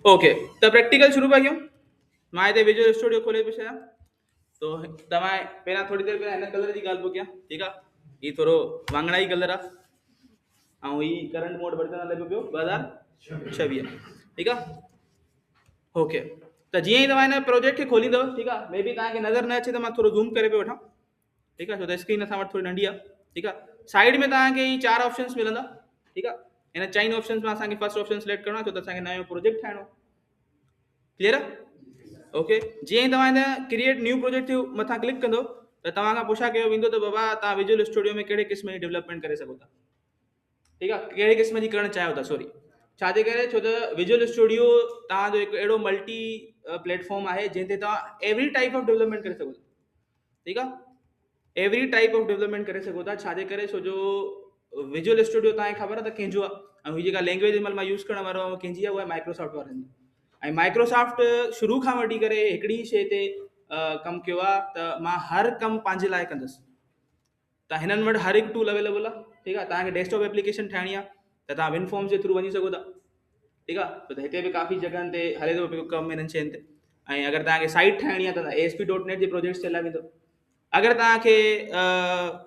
Okay, त practical शुरू पिया कयूं। मां हिते विजुअल स्टूडियो खोले पियो छॾियां। तो तव्हां पहिरियां थोड़ी देरि पहिरियां हिन कलर जी ॻाल्हि पियो कयां, ठीकु आहे। हीउ थोरो वाङणाई कलर आहे ऐं हीउ करंट मोड वर्जन हले पियो 2026, ठीकु आहे। ओके, त जीअं ई तव्हां हिन प्रोजेक्ट खे खोलींदव, ठीकु आहे, मे बी तव्हांखे नज़र न अचे त मां थोरो ज़ूम करे पियो वठां, ठीकु आहे, छो त स्क्रीन असां वटि थोरी नंढी आहे, ठीकु आहे। साइड में तव्हांखे ही 4 ऑप्शंस मिलंदा, ठीकु आहे। हिन 4 ऑप्शंस में असांखे फर्स्ट ऑप्शन सिलेक्ट करणो आहे, छो त असांखे नयो प्रोजेक्ट ठाहिणो आहे, क्लियर आहे। ओके, जीअं ई तव्हां हिन क्रिएट न्यू प्रोजेक्ट ते मथां क्लिक कंदो त तव्हां खां पुछा कयो वेंदो त बाबा तव्हां विजुअल स्टूडियो में कहिड़े क़िस्म जी डेवलपमेंट करे सघो था, ठीकु आहे, कहिड़े क़िस्म जी करणु चाहियो था, सॉरी, छाजे करे, छो त विजुअल स्टूडियो तव्हांजो हिकु अहिड़ो मल्टी प्लेटफॉर्म आहे जंहिं ते तव्हां एवरी टाइप ऑफ डेवलपमेंट करे सघो था, ठीकु आहे, एवरी टाइप ऑफ डेवलपमेंट करे सघो था। छाजे करे, छो जो विजुअल स्टूडियो तव्हांखे ख़बर आहे त कंहिंजो आहे, ऐं हीअ जेका लैंग्वेज मां यूज़ करण वारो आहियां कंहिंजी आहे, उहा माइक्रोसॉफ्ट वारनि जी। ऐं माइक्रोसॉफ्ट शुरू खां वठी करे हिकिड़ी शइ ते कमु कयो आहे त मां हर कमु पंहिंजे लाइ कंदुसि। त हिननि वटि हर हिकु टूल अवेलेबल आहे, ठीकु आहे। तव्हांखे डेस्कटॉप एप्लीकेशन ठाहिणी आहे त तव्हां विनफॉर्म्स जे थ्रू वञी सघो था, ठीकु आहे। त हिते बि काफ़ी जॻहनि ते हले थो पियो कमु हिननि शयुनि ते। ऐं अगरि तव्हांखे साइट ठाहिणी आहे त ASP.NET जे प्रोजेक्ट्स ते हलाए वेंदो। अगरि तव्हांखे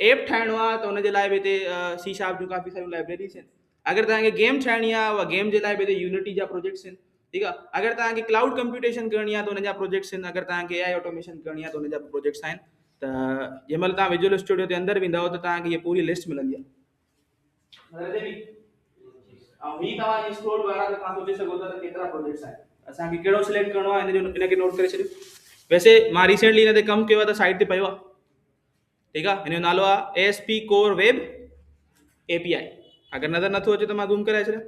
ऐप ठाहिणो आहे त हुनजे लाइ बि हिते C# जूं काफ़ी सारियूं लाइब्रेरीज़ आहिनि। अगरि तव्हांखे गेम ठाहिणी आहे, उहा गेम जे लाइ बि हिते यूनिटी जा प्रोजेक्ट्स आहिनि, ठीकु आहे। अगरि तव्हांखे क्लाउड कंप्यूटेशन करणी आहे त हुनजा प्रोजेक्ट्स आहिनि। अगरि तव्हांखे AI ऑटोमेशन करणी आहे त हुनजा प्रोजेक्ट्स आहिनि। त जंहिं महिल तव्हां विजुअल स्टूडियो ते अंदरि वेंदव त तव्हांखे इहा पूरी लिस्ट मिलंदी आहे। ऐं ही तव्हां स्क्रोल वारा त तव्हां सोचे सघो था त केतिरा प्रोजेक्ट्स आहिनि, असांखे कहिड़ो सिलेक्ट करणो आहे, हिनखे नोट करे छॾियो। वैसे मां रिसेंटली हिन ते कमु कयो आहे त साइट ते पियो आहे, ठीकु आहे। हिन जो नालो आहे ASP Core Web API। अगरि नज़र नथो अचे त मां ज़ूम कराए छॾियां।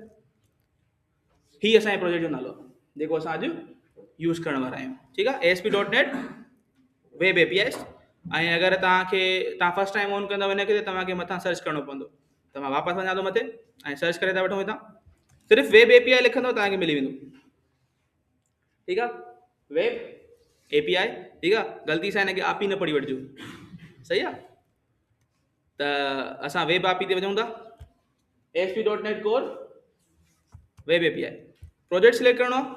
ही असांजे प्रोजेक्ट जो नालो आहे जेको असां अॼु यूज़ करण वारा आहियूं, ठीकु आहे, ASP.NET Web APIs। ऐं अगरि तव्हां फर्स्ट टाइम ऑन कंदव हिनखे त तव्हांखे मथां सर्च करणो पवंदो। त मां वापसि वञा थो मथे ऐं सर्च करे था वठूं। हितां सिर्फ़ु वेब API लिखंदव तव्हांखे मिली वेंदो, ठीकु आहे, वेब API, ठीकु आहे। ग़लती सां हिनखे API न पढ़ी वठिजो, सही आहे। त असां वेब API ते वञूं था, ASP.NET Core Web API। Project select करणो आहे।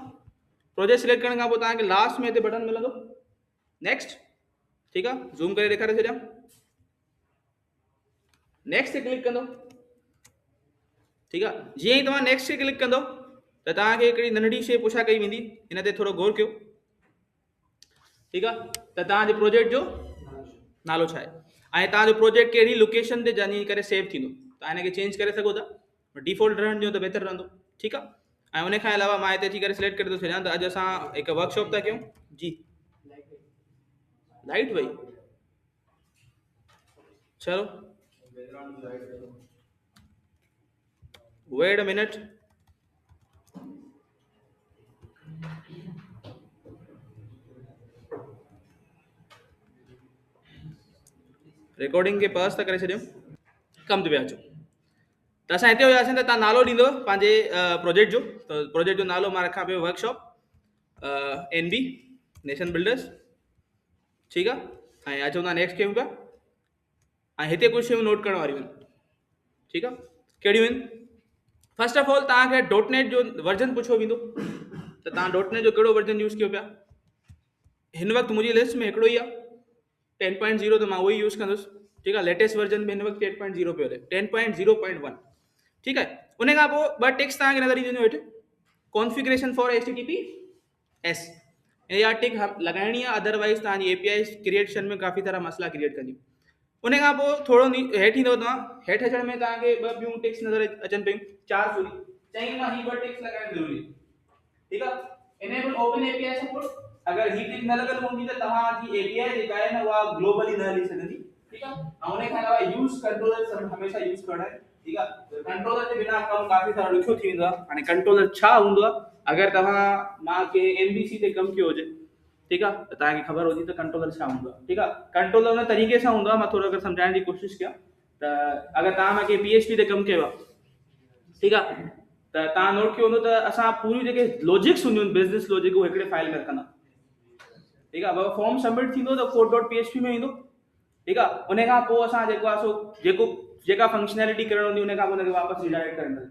प्रोजेक्ट सिलेक्ट करण खां पोइ तव्हांखे लास्ट में हिते बटन मिलंदो नेक्स्ट, ठीकु आहे। ज़ूम करे ॾेखारे छॾियां। नेक्स्ट ते क्लिक कंदो, ठीकु आहे। जीअं ई तव्हां नेक्स्ट ते क्लिक कंदो त तव्हांखे हिकिड़ी नंढड़ी शइ पुछा कई वेंदी, हिन ते थोरो गौर कयो, ठीकु आहे। त तव्हांजे प्रोजेक्ट जो नालो छा आहे ऐं तव्हांजो प्रोजेक्ट कहिड़ी लोकेशन ते वञी करे सेव थींदो। तव्हां हिनखे चेंज करे सघो था, डिफॉल्ट रहण ॾियो त बहितर रहंदो, ठीकु आहे। ऐं उन खां अलावा मां हिते अची करे सिलेक्ट करे थो छॾियां त अॼु असां हिकु वर्कशॉप था कयूं जी। लाइट वई, चलो वेट अ मिनट। रिकॉर्डिंग खे पास था करे छॾियूं, कम ते पिया अचो। त असां हिते हुयासीं त तव्हां नालो ॾींदो पंहिंजे प्रोजेक्ट जो। त प्रोजेक्ट जो नालो मां रखां पियो वर्कशॉप NB नेशन बिल्डर्स, ठीकु आहे। ऐं अचूं था नेक्स्ट कयूं पिया। ऐं हिते कुझु शयूं नोट करण वारियूं आहिनि, ठीकु आहे। कहिड़ियूं आहिनि? फर्स्ट ऑफ ऑल तव्हांखे .NET जो वर्जन पुछो वेंदो त तव्हां .NET जो कहिड़ो वर्जन यूज़ कयो पिया। हिन वक़्तु मुंहिंजी लिस्ट में हिकिड़ो ई आहे 10.0, त मां उहो ई यूज़ कंदुसि, ठीकु आहे। लेटेस्ट वर्जन में हिन वक़्तु 10.0 पियो हले, 10.0.1, ठीकु आहे। उन खां पोइ ॿ टिक्स तव्हांखे नज़र ईंदियूं हेठि, कॉन्फ़िगरेशन फॉर HTTPS, इहा टिक लॻाइणी आहे, अदरवाइज़ तव्हांजी API क्रिएशन में काफ़ी सारा मसला क्रिएट कंदियूं। उन खां पोइ थोरो हेठि ईंदव तव्हां, हेठि अचण में तव्हांखे ॿ ॿियूं टिक्स नज़र अचनि पियूं, 4 सॉरी, चई मां ही 2 टिक्स लॻाइण ज़रूरी, ठीकु आहे। इनेबल ओपन API सपोर्ट, अगरि ही टिक न लॻल हूंदी त तव्हांजी API जेका आहे न उहा ग्लोबली न हली सघंदी, ठीकु आहे। ऐं उन खां अलावा यूज़ कंट्रोलर हमेशह यूज़ करणु आहे, ठीकु आहे। कंट्रोलर जे बिना कमु काफ़ी सारो ॾुखियो थी वेंदो आहे। हाणे कंट्रोलर छा हूंदो आहे, अगरि तव्हां मां के MVC ते कमु कयो हुजे, ठीकु आहे, त तव्हांखे ख़बर हुजे त कंट्रोलर छा हूंदो आहे, ठीकु आहे। कंट्रोलर उन तरीक़े सां हूंदो आहे, मां थोरो अगरि सम्झाइण जी कोशिशि कयां त अगरि तव्हां मां के PHP ते कमु कयो आहे, ठीकु आहे, त तव्हां नोट कयो हूंदो त असां पूरियूं जेके लॉजिक्स हूंदियूं आहिनि, बिज़नेस लॉजिक, उहो हिकिड़े फाइल में रखंदा, ठीकु आहे। फॉर्म सबमिट थींदो त code.php में ईंदो, ठीकु आहे। उन खां पोइ असां जेको आहे सो जेका फंक्शनैलिटी करणु हूंदी उन खां पोइ उनखे वापसि रिडायरेक्ट कंदासीं।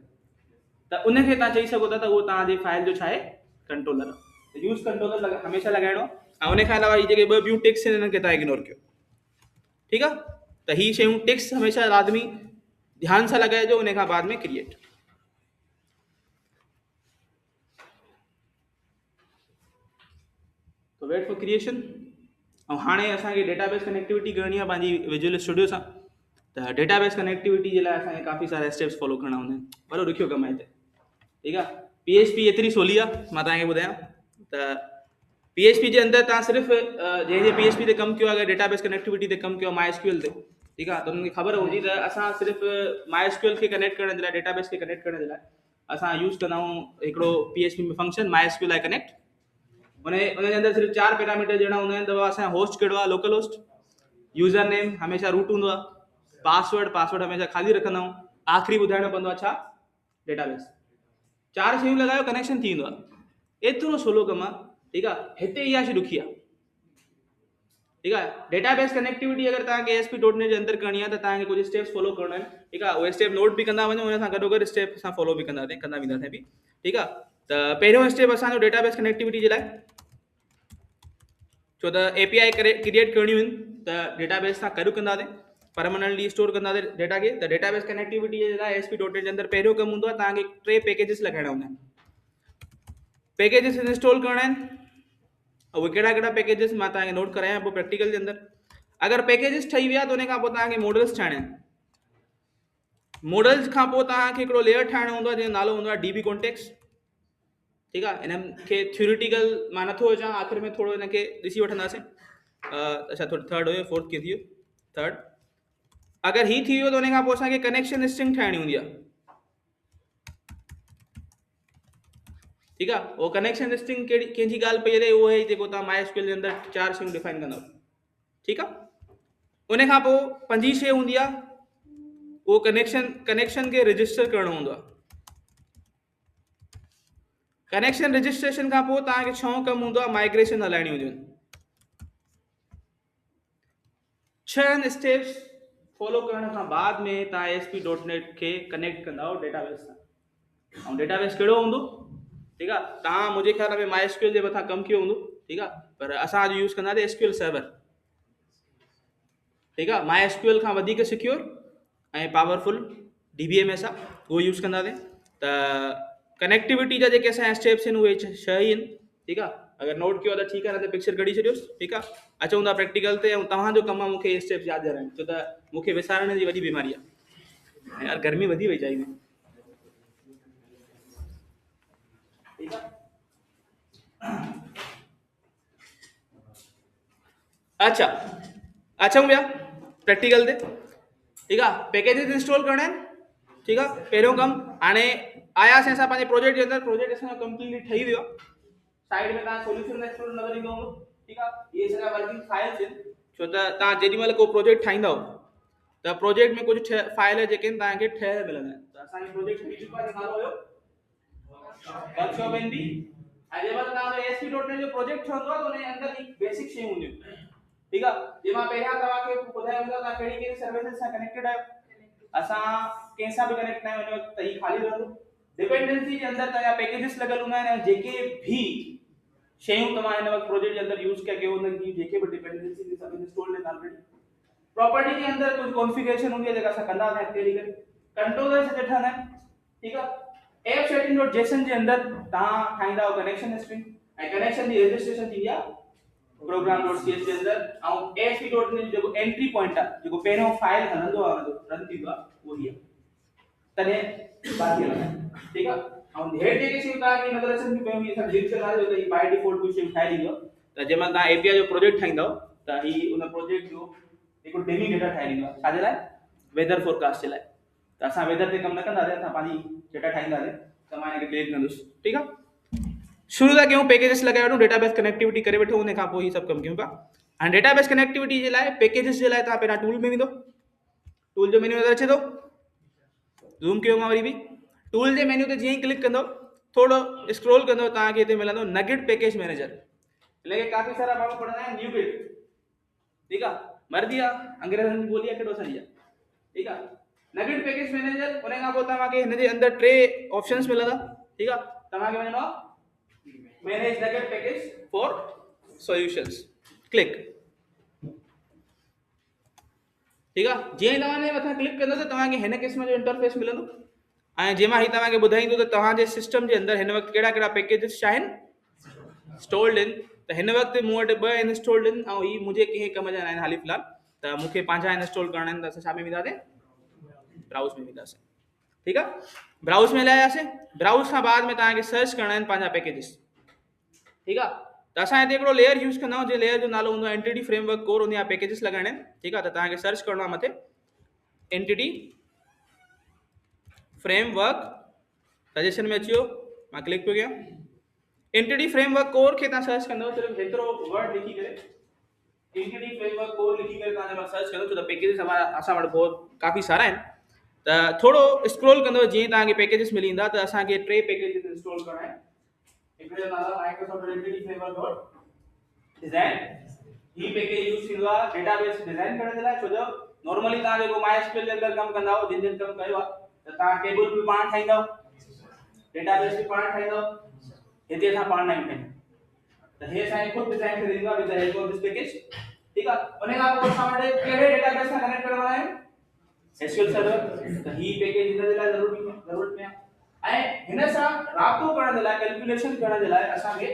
त उनखे तव्हां चई सघो था त उहो तव्हांजे फाइल जो छा आहे, कंट्रोलर यूज़ कंट्रोलर हमेशा लगाइणो ऐं उन खां अलावा हीअ जेके ॿ ॿियूं टिक्स आहिनि हिननि खे तव्हां इग्नोर कयो ठीकु आहे त हीअ शयूं टिक्स हमेशा लाज़मी ध्यान सां लॻाइजो उन खां बाद में क्रिएट तो वेट फॉर क्रिएशन ऐं हाणे असांखे डेटाबेस कनेक्टिविटी करणी आहे पंहिंजी विजुअल स्टूडियो सां त डेटाबेस कनेक्टिविटी जे लाइ असांखे काफ़ी सारा स्टेप्स फॉलो करणा हूंदा आहिनि ॾाढो ॾुखियो कमु आहे हिते ठीकु आहे PHP एतिरी सवली आहे मां तव्हांखे ॿुधायां त PHP जे अंदरि तव्हां सिर्फ़ु जंहिंजे PHP ते कमु कयो आहे अगरि डेटाबेस कनेक्टिविटी ते कमु कयो MySQL ते ठीकु आहे त उन्हनि खे ख़बर हूंदी त असां सिर्फ़ु MySQL खे कनेक्ट करण जे लाइ डेटाबेस खे कनेक्ट करण जे लाइ असां यूज़ कंदा आहियूं हिकिड़ो PHP में फंक्शन MySQL कनेक्ट उनजे अंदरि सिर्फ़ु 4 पैरामीटर ॼणा हूंदा आहिनि त असांजो होस्ट कहिड़ो आहे लोकल होस्ट यूज़र नेम हमेशह रूट हूंदो आहे पासवर्ड हमेशह ख़ाली रखंदा आहियूं आख़िरी ॿुधाइणो पवंदो आहे छा डेटाबेस 4 शयूं लॻायो कनेक्शन थी वेंदो आहे एतिरो सवलो कमु आहे ठीकु आहे हिते इहा शइ ॾुखी आहे ठीकु आहे डेटाबेस कनेक्टिविटी अगरि तव्हांखे ASP.NET जे अंदरि करणी आहे त तव्हांखे कुझु स्टेप्स फॉलो करणा आहिनि ठीकु आहे उहे स्टेप नोट बि कंदा वञो उन सां गॾोगॾु स्टेप असां फॉलो बि कंदा वेंदासीं बि ठीकु आहे त पहिरियों स्टेप असांजो डेटाबेस कनेक्टिविटी जे लाइ छो त API क्रिएट करणियूं आहिनि त डेटाबेस सां गॾु कंदासीं परमानेंटली स्टोर कंदासीं डेटा खे त डेटाबेस कनेक्टिविटी जे लाइ ASP.NET जे अंदरि पहिरियों कमु हूंदो आहे तव्हांखे 3 पैकेजिस लॻाइणा हूंदा आहिनि पैकेजिस इंस्टॉल करणा आहिनि उहे कहिड़ा पैकेजिस मां तव्हांखे नोट करायां पोइ प्रैक्टिकल जे अंदरि अगरि पैकेजिस ठही विया त उन खां पोइ तव्हांखे मॉडल्स ठाहिणा आहिनि मॉडल्स खां पोइ तव्हांखे हिकिड़ो लेयर ठाहिणो हूंदो आहे जंहिंजो नालो हूंदो आहे DB कॉन्टेक्स्ट ठीकु आहे हिननि खे थ्योरिटिकल मां नथो अचां आख़िर में थोरो हिन खे ॾिसी वठंदासीं अच्छा थोरो थर्ड हुयो फोर्थ कीअं थी वियो थर्ड अगरि हीअ थी वियो त उन खां पोइ असांखे कनेक्शन स्ट्रिंग ठाहिणी हूंदी आहे ठीकु आहे उहो कनेक्शन स्ट्रिंग कहिड़ी कंहिंजी ॻाल्हि पई हले उहो आहे जेको तव्हां MySQL जे अंदरि 4 शयूं डिफाइन कंदव ठीकु आहे उन खां पोइ 5 शइ हूंदी आहे उहो कनेक्शन खे रजिस्टर करणो हूंदो आहे कनेक्शन रजिस्ट्रेशन खां पोइ तव्हांखे 6 कमु हूंदो आहे माइग्रेशन हलाइणी हुजनि 6 स्टेप्स फॉलो करण खां बाद में तव्हां ASP.NET खे कनेक्ट कंदा डेटाबेस सां ऐं डेटाबेस कहिड़ो हूंदो ठीकु आहे तव्हां मुंहिंजे ख़्याल में MySQL जे मथां कमु कयो हूंदो ठीकु आहे पर असां अॼु यूज़ कंदासीं SQL सर्वर ठीकु आहे MySQL खां वधीक सिक्योर ऐं पावरफुल DBMS आहे उहो यूज़ कंदासीं त कनेक्टिविटी जा जेके असांजा स्टेप्स आहिनि उहे 6 ई आहिनि ठीकु आहे अगरि नोट कयो त ठीकु आहे न त पिक्चर कढी छॾियोसि ठीकु आहे अचूं था प्रैक्टिकल ते ऐं तव्हांजो कमु आहे मूंखे इहे स्टेप्स यादि ॾियाराइनि छो त मूंखे विसारण जी वॾी बीमारी आहे यार गर्मी वधी वई चाही में ठीकु आहे अच्छा अचूं पिया प्रैक्टिकल ते ठीकु आहे पैकेजिस इंस्टॉल करणा आहिनि ठीकु आहे पहिरियों कमु हाणे आयासीं असां पंहिंजे प्रोजेक्ट जे अंदरि प्रोजेक्ट असांजो कंप्लीटली ठही वियो साइड में तव्हां सोल्यूशन एक्सप्लोर नज़र ईंदो हूंदो ठीकु आहे इहे सॼा वर्किंग फाइल्स आहिनि छो त तव्हां जेॾीमहिल को प्रोजेक्ट ठाहींदव त प्रोजेक्ट में कुझु फाइल जेके आहिनि तव्हांखे ठहियल मिलंदा आहिनि त असांखे प्रोजेक्ट ठही चुको आहे नालो हुयो वर्कशॉप NB ऐं जंहिंमहिल तव्हांजो ASP.NET जो प्रोजेक्ट ठहंदो आहे त उनजे अंदरि ई बेसिक शयूं हूंदियूं ठीकु आहे जंहिं मां पहिरियां तव्हांखे ॿुधायो वेंदो तव्हां कहिड़ी सर्विसिस सां कनेक्टेड आहियो असां कंहिंसां बि कनेक्ट न आहियूं वञो त हीउ ख़ाली रहंदो डिपेंडेंसी जे अंदरि तव्हांजा पैकेजिस लॻल हूंदा आहिनि ऐं जेके बि शयूं तव्हां हिन वक़्तु प्रोजेक्ट जे अंदरि यूज़ कया कयो हुननि जी जेके बि डिपेंडेंसी सभु इंस्टॉल आहिनि ऑलरेडी प्रॉपर्टी जे अंदरि कुझु कॉन्फ़िगरेशन हूंदी आहे जेका असां कंदा आहियूं अॻिते हली करे कंट्रोलर्स जे ठहंदा आहिनि ठीकु आहे AppSetting.json जे अंदरि तव्हां ठाहींदा कनेक्शन स्ट्रिंग ऐं कनेक्शन जी रजिस्ट्रेशन थींदी आहे program.cs जे अंदरि ऐं ASP.NET जेको एंट्री पॉइंट आहे जेको पहिरियों फाइल हलंदो आहे हुनजो रन थींदो आहे उहो ई आहे तॾहिं बाक़ी हलंदा ठीकु आहे ऐं हेठि जेके शयूं तव्हांखे नज़र अचनि थियूं पियूं असां लिंक कंदा आहियूं त ही बाय डिफॉल्ट कुझु शयूं ठाहे ॾींदो त जंहिंमहिल तव्हां API जो प्रोजेक्ट ठाहींदव त ही उन प्रोजेक्ट जो हिकिड़ो डेमी डेटा ठाहे ॾींदो आहे छाजे लाइ वेदर फोरकास्ट जे लाइ त असां वेदर ते कमु न कंदासीं असां पंहिंजी डेटा ठाहींदासीं त मां हिनखे डिलीट कंदुसि ठीकु आहे शुरू था कयूं पैकेजिस लॻाए वठूं डेटाबेस कनेक्टिविटी करे वठूं उन खां पोइ ही सभु कमु कयूं पिया हाणे डेटाबेस कनेक्टिविटी जे लाइ पैकेजिस जे लाइ तव्हां पहिरियां टूल में वेंदो टूल जो मेन्यू नज़र अचे थो ज़ूम कयो मां वरी बि टूल जे मेन्यू ते जीअं ई क्लिक कंदो थोरो स्क्रॉल कंदो तव्हांखे हिते मिलंदो नगिट पैकेज मैनेजर हिनखे काफ़ी सारा माण्हू पढ़ंदा आहिनि न्यूगिट ठीकु आहे मर्जी आहे अंग्रेज़नि जी ॿोली आहे कहिड़ो असांजी आहे ठीकु आहे नगिट पैकेज मैनेजर उन खां पोइ तव्हांखे हिन जे अंदरि 3 ऑप्शन्स मिलंदा ठीकु आहे तव्हांखे वञिणो आहे manage nugget package for solutions click ठीक है जे तव्हांजे मथां क्लिक कंदो त तव्हांखे हिन क़िस्म जो इंटरफेस मिलंदो ऐं जंहिंमां ही तव्हांखे ॿुधाईंदो त तव्हांजे सिस्टम जे अंदरि हिन वक़्तु कहिड़ा कहिड़ा पैकेजिस छा आहिनि इंस्टॉल्ड आहिनि त हिन वक़्तु मूं वटि 2 इंस्टॉल्ड आहिनि ऐं ही मुंहिंजे कंहिं कम जा आहिनि हाली फ़िलहाल त मूंखे पंहिंजा इंस्टॉल करणा आहिनि त असां छा में वेंदासीं ब्राउज़ में वेंदासीं ठीकु आहे ब्राउज़ में हलायासीं ब्राउज़ खां बाद में तव्हांखे सर्च करणा आहिनि पंहिंजा पैकेजिस ठीकु आहे त असां हिते हिकिड़ो लेयर यूज़ कंदा आहियूं जे लेयर जो नालो हूंदो आहे एंटिटी फ्रेमवर्क कोर उन जा पैकेजिस लॻाइणा आहिनि ठीकु आहे त तव्हांखे सर्च करणो आहे मथे एंटिटी फ्रेमवर्क सजेशन में अची वियो मां क्लिक पियो कयां एंटिटी फ्रेमवर्क कोर खे तव्हां सर्च कंदव सिर्फ़ु हेतिरो वर्ड लिखी करे एंटिटी फ्रेमवर्क कोर लिखी करे तव्हां जंहिंमहिल सर्च कंदव छो त पैकेजिस असां वटि बहुत काफ़ी सारा आहिनि त थोरो स्क्रॉल कंदव जीअं तव्हांखे पैकेजिस मिली वेंदा त असांखे 3 पैकेजिस इंस्टॉल करणा आहिनि हिकिड़े जो नालो Microsoft entity framework dot design ही पैकेज यूज़ थींदो आहे डेटाबेस डिज़ाइन करण जे लाइ छो जो नॉर्मली तव्हां जेको MySQL जे अंदरि कमु कंदा जिन जिन कमु कयो आहे त तव्हां टेबल बि पाण ठाहींदव डेटाबेस बि पाण ठाहींदव हिते असां पाण न ठाहींदा त हे असांखे खुदि डिज़ाइन करे ॾींदो आहे with the help of this package ठीकु आहे उन खां पोइ असां वटि कहिड़े डेटाबेस सां कनेक्ट करणा आहिनि SQL सर्वर त ही पैकेज हिन जे लाइ ज़रूरत में आहे ऐं हिन सां राब्तो करण जे लाइ कैलकुलेशन करण जे लाइ असांखे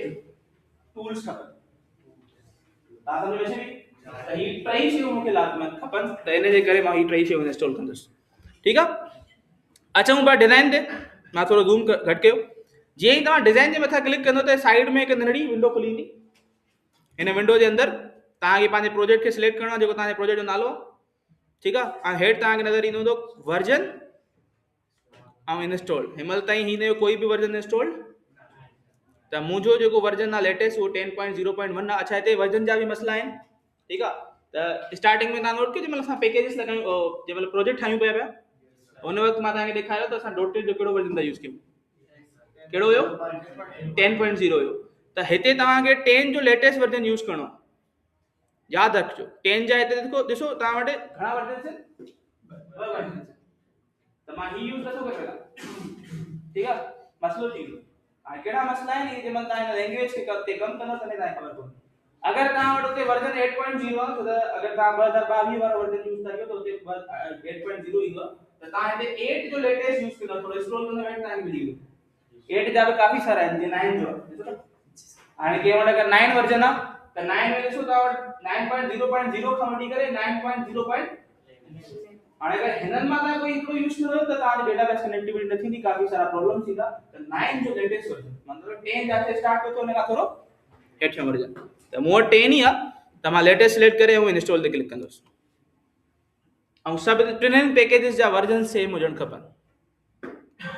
टूल्स खपनि तव्हां सम्झ में अचे त ही 3 शयूं मूंखे लाज़िमत खपनि त इन जे करे मां ही 3 शयूं इंस्टॉल कंदुसि ठीकु आहे अचूं पिया डिज़ाइन ते मां थोरो ज़ूम घटि कयो जीअं ई तव्हां डिज़ाइन जे मथां क्लिक कंदो त साइड में हिकु नंढड़ी विंडो खुली ईंदी हिन विंडो जे अंदरि तव्हांखे पंहिंजे प्रोजेक्ट खे सिलेक्ट करणो आहे जेको तव्हांजे प्रोजेक्ट जो नालो आहे ठीकु आहे ऐं हेठि तव्हांखे नज़र ईंदो हूंदो वर्जन ऐं इंस्टॉल हिनमहिल ताईं हिन जो कोई बि वर्जन इंस्टॉल त मुंहिंजो जेको वर्जन आहे लेटेस्ट उहो 10.0.1 आहे अच्छा हिते वर्जन जा बि मसला आहिनि ठीकु आहे त स्टार्टिंग में तव्हां नोट कयो जंहिंमहिल असां पैकेजिस लॻायूं जंहिंमहिल प्रोजेक्ट ठाहियूं पिया हुन वक़्तु मां तव्हांखे ॾेखारियो त असां डॉटेड जो कहिड़ो वर्जन था यूज़ कयूं कहिड़ो हुयो 10.0 हुयो त हिते तव्हांखे 10 जो लेटेस्ट वर्जन यूज़ करणो आहे यादि रखिजो 10 जा हिते ॾिसो तव्हां वटि घणा वर्जन आहिनि 2 वर्जन त मां ही यूज़ नथो करे सघां ठीकु आहे मसलो थी वियो हाणे कहिड़ा मसला आहिनि इहे जंहिंमहिल तव्हां हिन लैंग्वेज खे कमु कंदो तॾहिं तव्हांखे ख़बर पवंदी अगरि तव्हां वटि हुते वर्जन 8.0 आहे छो त अगरि तव्हां 2022 वारो वर्जन यूज़ था कयो त हुते 8.0 ईंदो त तव्हां हिते 8 जो लेटेस्ट यूज़ कंदव थोरो स्क्रॉल कंदव हेठि तव्हांखे मिली वेंदो 8 जा बि काफ़ी सारा आहिनि जीअं 9 जो ॾिसो त हाणे कंहिं वटि अगरि 9 वर्जन आहे त 9 में ॾिसो तव्हां वटि 9.0.0 खां वठी करे 9.0. हाणे अगरि हिननि मां तव्हां कोई हिकिड़ो यूज़ कयो त तव्हांजी डेटाबेस कनेक्टिविटी न थींदी काफ़ी सारा प्रॉब्लम थींदा त 9 जो लेटेस्ट वर्जन मतिलबु 10 जाते स्टार्ट कयो त हुन खां थोरो हेठि वर्जन त मूं वटि 10 ई आहे त मां लेटेस्ट सिलेक्ट करे ऐं इंस्टॉल ते क्लिक कंदुसि ऐं सभु टिनिनि पैकेजिस जा वर्जन सेम हुजणु खपनि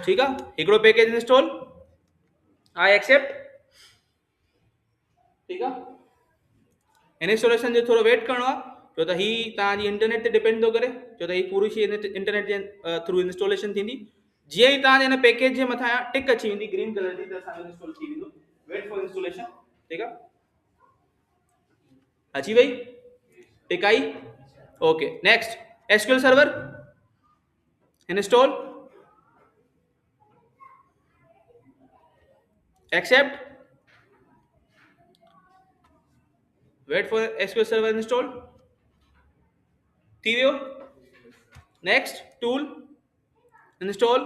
ठीकु आहे हिकिड़ो पैकेज इंस्टॉल आई एक्सेप्ट ठीकु आहे इंस्टॉलेशन जो थोरो वेट करिणो आहे छो त ही तव्हांजी इंटरनेट ते डिपेंड थो करे छो त ही पूरी शइ इंटरनेट जे थ्रू इंस्टॉलेशन थींदी जीअं ई तव्हांजे हिन पैकेज जे मथां टिक अची वेंदी ग्रीन कलर जी त असांजो इंस्टॉल थी वेंदो वेट फॉर इंस्टॉलेशन ठीकु आहे अची वई टिक आई okay next SQL server install accept wait for SQL server install थी वियो नेक्स्ट टूल इंस्टॉल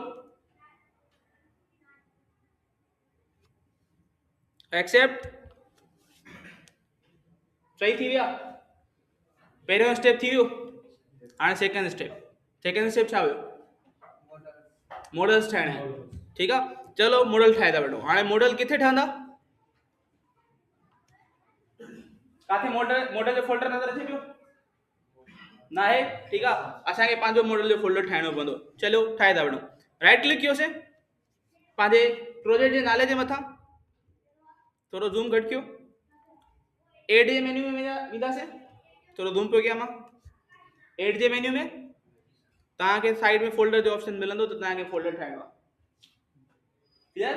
एक्सेप्ट सही थी विया पहिरियों स्टेप थी वियो हाणे सेकेंड स्टेप छा हुयो मॉडल्स ठाहिणा आहिनि ठीकु आहे चलो मॉडल ठाहे था वठूं हाणे मॉडल किथे ठहंदा काथे मॉडल जो फोल्डर नज़र अचे पियो न आहे ठीकु आहे असांखे पंहिंजो मॉडल जो फोल्डर ठाहिणो पवंदो चलो ठाहे था वठूं राइट क्लिक कयोसीं पंहिंजे प्रोजेक्ट जे नाले जे मथां थोरो ज़ूम घटि कयो एड जे मेन्यू में वेंदासीं थोरो ज़ूम पियो कयां मां एड जे मेन्यू में तव्हांखे साइड में फोल्डर जो ऑप्शन मिलंदो त तव्हांखे फोल्डर ठाहिणो आहे क्लियर